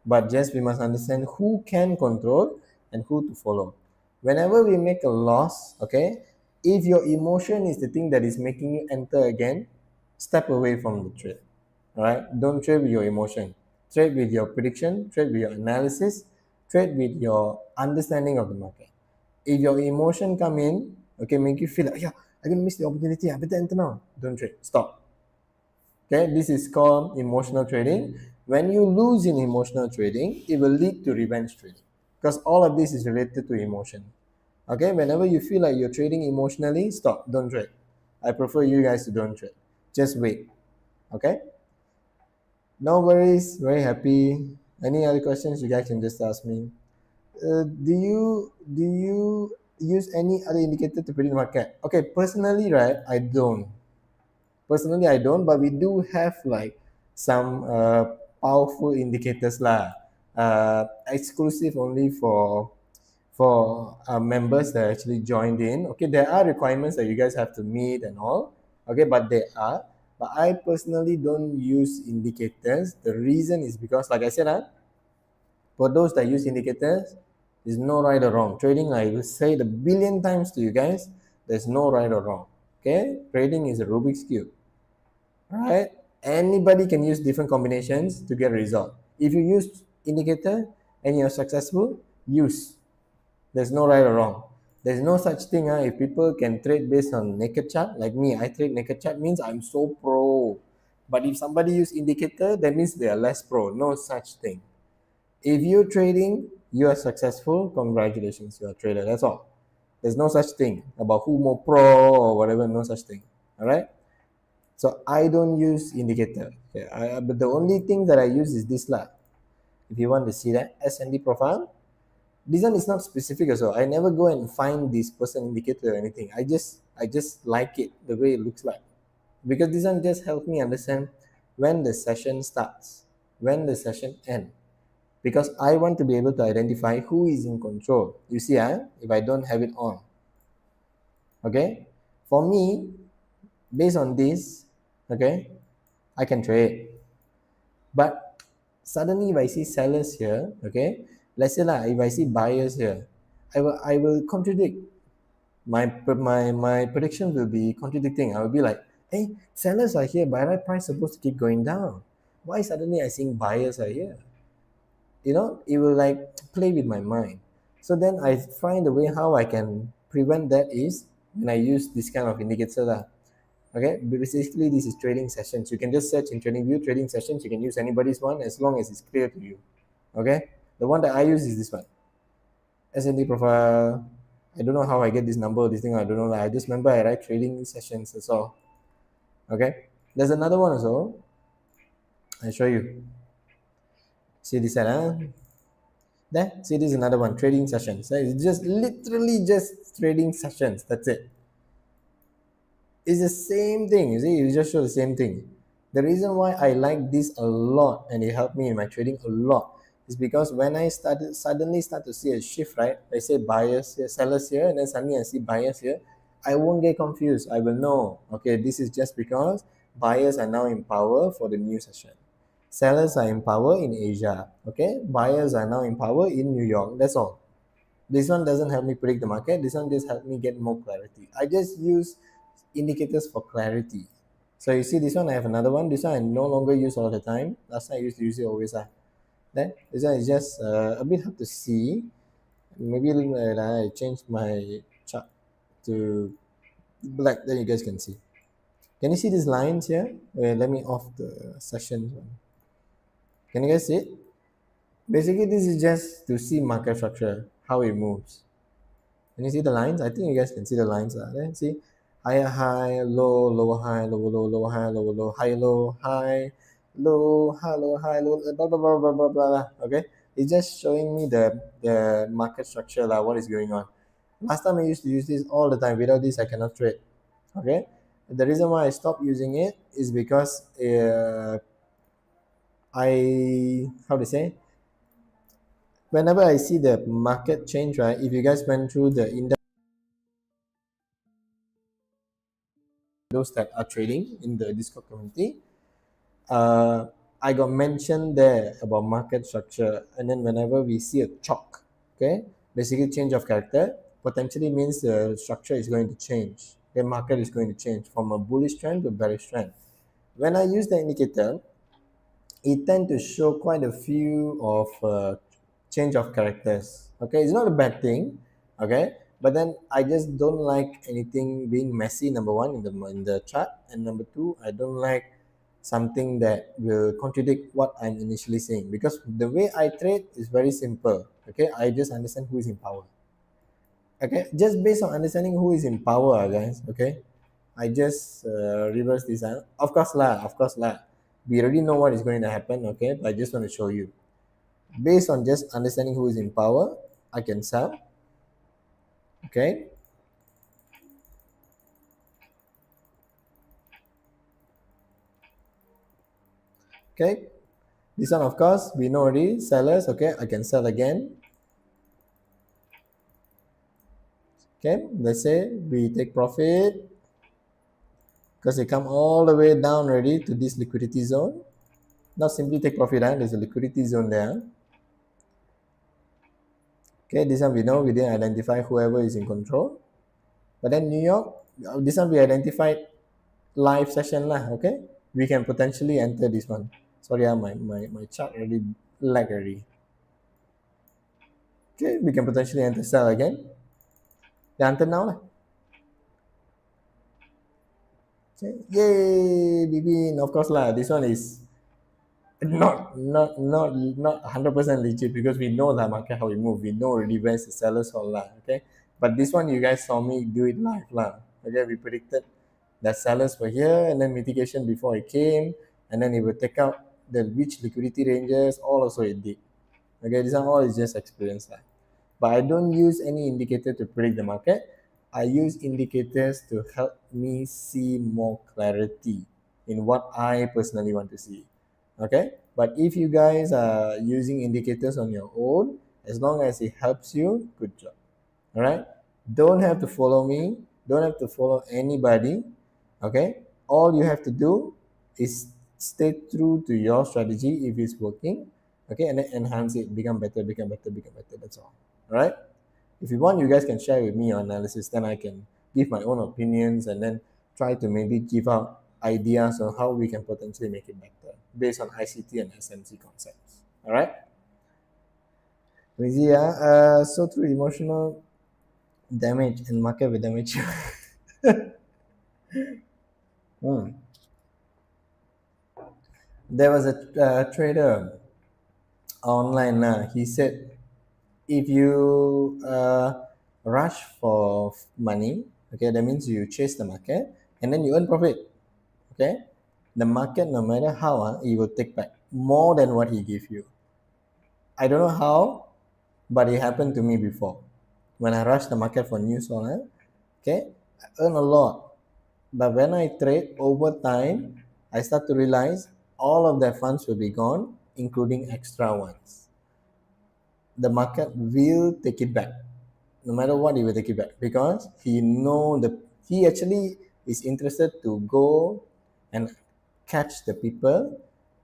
But just we must understand who can control and who to follow. Whenever we make a loss, okay, if your emotion is the thing that is making you enter again, step away from the trade. All right, don't trade with your emotion. Trade with your prediction, trade with your analysis, trade with your understanding of the market. If your emotion come in, okay, make you feel like, yeah, I'm gonna miss the opportunity, I better enter now. Don't trade. Stop. Okay, this is called emotional trading. When you lose in emotional trading, it will lead to revenge trading because all of this is related to emotion. Okay, whenever you feel like you're trading emotionally, stop, don't trade. I prefer you guys to don't trade. Just wait. Okay, no worries, very happy. Any other questions, you guys can just ask me. Do you use any other indicator to predict market? Okay, personally, right, I don't. Personally, I don't, but we do have like some powerful indicators lah. Exclusive only for members that actually joined in. Okay, there are requirements that you guys have to meet and all. Okay, but they are. But I personally don't use indicators. The reason is because, like I said, for those that use indicators, there's no right or wrong. Trading, I will say the billion times to you guys, there's no right or wrong. Okay, trading is a Rubik's cube. Right? Anybody can use different combinations to get a result. If you use indicator and you're successful, use. There's no right or wrong. There's no such thing. If people can trade based on naked chart, like me, I trade naked chart means I'm so pro. But if somebody use indicator, that means they are less pro. No such thing. If you're trading, you are successful, congratulations, you're a trader. That's all. There's no such thing about who more pro or whatever, no such thing. All right? So I don't use indicator. Okay, but the only thing that I use is this lah. If you want to see that S&D profile, this one is not specific also. I never go and find this person indicator or anything. I just like it the way it looks like, because this one just helps me understand when the session starts, when the session ends, because I want to be able to identify who is in control. You see, if I don't have it on, okay, for me, Based on this, okay, I can trade. But suddenly if I see sellers here, okay, let's say if I see buyers here, I will contradict my prediction will be contradicting. I will be like, hey, sellers are here, buy right price supposed to keep going down. Why suddenly I think buyers are here? It will like play with my mind. So then I find the way how I can prevent that is when I use this kind of indicator lah. Okay, basically this is trading sessions. You can just search in TradingView trading sessions. You can use anybody's one as long as it's clear to you. Okay, the one that I use is this one, S&P profile. I don't know how I get this number, this thing, I don't know. I just remember I write trading sessions, that's all. Okay, there's another one also. I show you. See this one, huh? There, see, this is another one, trading sessions. It's just literally just trading sessions. That's it. It's the same thing. You see, you just show the same thing. The reason why I like this a lot and it helped me in my trading a lot is because when I suddenly start to see a shift, right? I say buyers here, sellers here, and then suddenly I see buyers here. I won't get confused. I will know, okay, this is just because buyers are now in power for the new session. Sellers are in power in Asia. Okay, buyers are now in power in New York. That's all. This one doesn't help me predict the market. This one just help me get more clarity. I just use indicators for clarity. So you see this one, I have another one. This one I no longer use all the time. Last time I used to use it always. Then this one is just a bit hard to see. Maybe I changed my chart to black, then you guys can see. Can you see these lines here? Let me off the session one. Can you guys see it? Basically, this is just to see market structure, how it moves. Can you see the lines? I think you guys can see the lines. Then see higher high, low, lower high, lower low, lower high, lower low, high low, high, low, high low, high low, blah blah blah blah blah blah. Okay, it's just showing me the market structure what is going on. Last time I used to use this all the time. Without this, I cannot trade. Okay, the reason why I stopped using it is because I how to say whenever I see the market change, right? If you guys went through the index, those that are trading in the Discord community, uh, I got mentioned there about market structure. And then whenever we see a chalk, okay, basically change of character, potentially means the structure is going to change. The market is going to change from a bullish trend to a bearish trend. When I use the indicator, it tend to show quite a few of change of characters. Okay, it's not a bad thing. Okay, but then I just don't like anything being messy. Number one in the chart, and number two, I don't like something that will contradict what I'm initially saying, because the way I trade is very simple. Okay, I just understand who is in power. Okay, just based on understanding who is in power, guys. Okay, I just reverse this. Of course lah. We already know what is going to happen. Okay, but I just want to show you. Based on just understanding who is in power, I can sell. Okay. Okay. This one, of course, we know already. Sellers. Okay, I can sell again. Okay. Let's say we take profit because they come all the way down already to this liquidity zone. Not simply take profit. There's a liquidity zone there. Okay, this one we know we didn't identify whoever is in control. But then New York, this one we identified live session lah. Okay, we can potentially enter this one. Sorry, my chart already lag already. Okay, we can potentially enter sell again. The enter now lah. Okay, yay, BB. Of course lah. This one is not 100% legit because we know the market how it move. We know already where's the sellers all lah. Okay, but this one you guys saw me do it live lah. Okay, we predicted that sellers were here and then mitigation before it came, and then it will take out the which liquidity ranges. All also it did. Okay, this one all is just experience lah. But I don't use any indicator to predict the market. I use indicators to help me see more clarity in what I personally want to see. Okay, but if you guys are using indicators on your own, as long as it helps you, good job. All right, don't have to follow me, don't have to follow anybody. Okay, all you have to do is stay true to your strategy if it's working. Okay, and then enhance it, become better, become better, become better. That's all. All right. If you want, you guys can share with me your analysis. Then I can give my own opinions and then try to maybe give out ideas on how we can potentially make it better based on ICT and SMC concepts. All right. Crazy, yeah. So through emotional damage and market with damage. Hmm. There was a trader online. He said, if you rush for money, okay, that means you chase the market and then you earn profit. Okay, the market, no matter how, he will take back more than what he gave you. I don't know how, but it happened to me before. When I rush the market for news on it, okay, I earn a lot. But when I trade over time, I start to realize all of their funds will be gone, including extra ones. The market will take it back. No matter what, he will take it back because he actually is interested to go and catch the people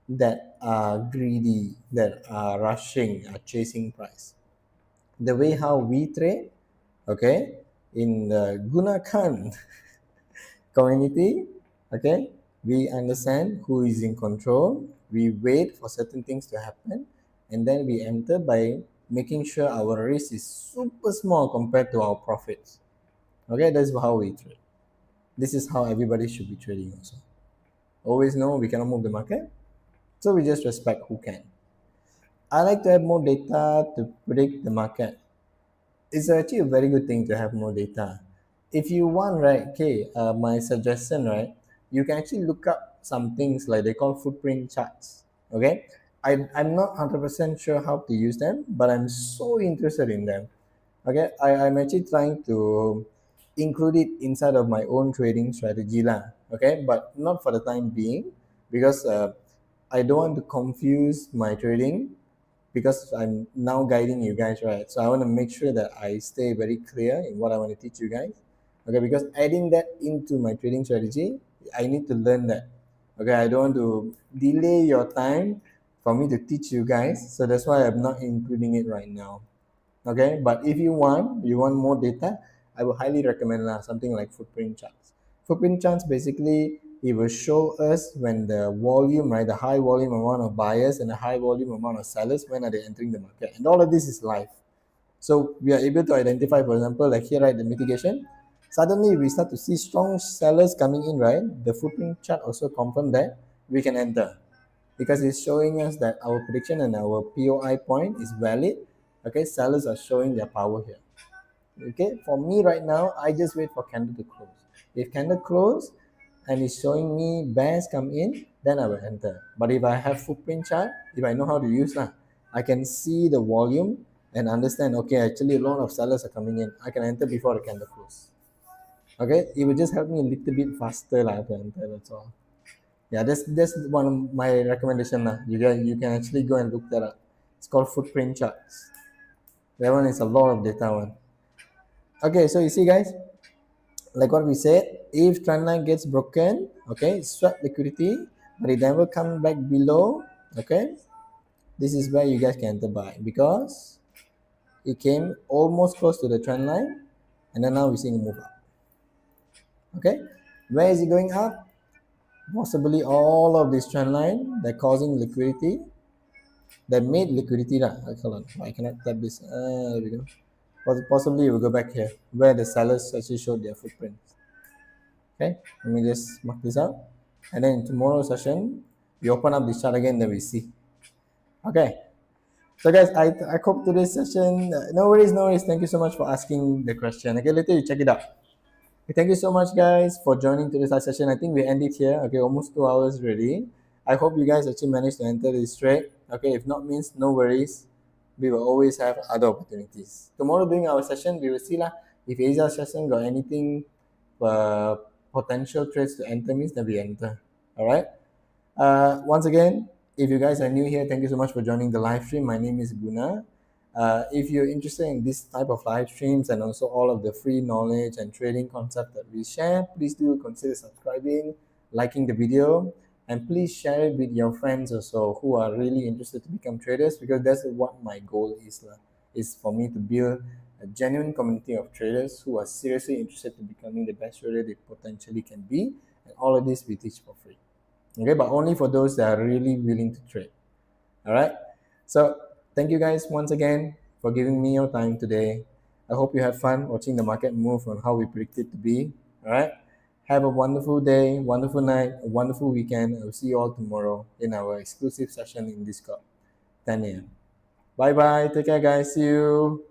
that are greedy, that are rushing, are chasing price. The way how we trade, okay, in the Gunakan community, okay, we understand who is in control. We wait for certain things to happen, and then we enter by making sure our risk is super small compared to our profits. Okay, that's how we trade. This is how everybody should be trading also. Always know we cannot move the market, so we just respect who can. I like to have more data to predict the market. It's actually a very good thing to have more data. If you want, right, okay, my suggestion, right, you can actually look up some things like they call footprint charts. Okay, I'm not 100% sure how to use them, but I'm so interested in them. Okay, I'm actually trying to include it inside of my own trading strategy lah. Okay, but not for the time being because I don't want to confuse my trading because I'm now guiding you guys, right? So I want to make sure that I stay very clear in what I want to teach you guys. Okay, because adding that into my trading strategy, I need to learn that. Okay, I don't want to delay your time for me to teach you guys. So that's why I'm not including it right now. Okay, but if you want more data, I would highly recommend something like footprint charts. Footprint charts basically it will show us when the volume, right, the high volume amount of buyers and the high volume amount of sellers, when are they entering the market, and all of this is live. So we are able to identify, for example, like here, right, the mitigation. Suddenly we start to see strong sellers coming in, right? The footprint chart also confirm that we can enter because it's showing us that our prediction and our POI point is valid. Okay, sellers are showing their power here. Okay, for me right now, I just wait for candle to close. If candle close and it's showing me bears come in, then I will enter. But if I have footprint chart, if I know how to use that, I can see the volume and understand, okay, actually a lot of sellers are coming in. I can enter before the candle close. Okay, it will just help me a little bit faster to enter, that's all. Yeah, that's one of my recommendation lah. You can actually go and look that up. It's called footprint charts. That one is a lot of data one. Okay, so you see guys, like what we said, if trend line gets broken, okay, swap liquidity, but it never come back below, okay, this is where you guys can enter buy because it came almost close to the trend line, and then now we're seeing a move up. Okay, where is it going up? Possibly all of this trend line they're causing liquidity. They made liquidity lah. Hold on, I cannot tap this. There we go. Possibly we'll go back here where the sellers actually showed their footprints. Okay, let me just mark this out. And then in tomorrow's session, we open up this chart again, then we see. Okay. So guys, I hope today's session, no worries, no worries. Thank you so much for asking the question. Okay, later you check it out. Okay, thank you so much guys for joining today's live session. I think we end it here. Okay, almost 2 hours already. I hope you guys actually managed to enter this trade. Okay, if not means no worries. We will always have other opportunities. Tomorrow during our session, we will see lah. If Asia's session got anything uh, potential trades to enter means that we enter. All right. Once again, if you guys are new here, thank you so much for joining the live stream. My name is Guna. If you're interested in this type of live streams and also all of the free knowledge and trading concept that we share, please do consider subscribing, liking the video, and please share it with your friends also who are really interested to become traders, because that's what my goal is for me to build a genuine community of traders who are seriously interested in becoming the best trader they potentially can be, and all of this we teach for free. Okay, but only for those that are really willing to trade. All right. So thank you guys once again for giving me your time today. I hope you have fun watching the market move on how we predict it to be. All right. Have a wonderful day, wonderful night, a wonderful weekend. I'll see you all tomorrow in our exclusive session in Discord, 10 a.m. Bye bye. Take care, guys. See you.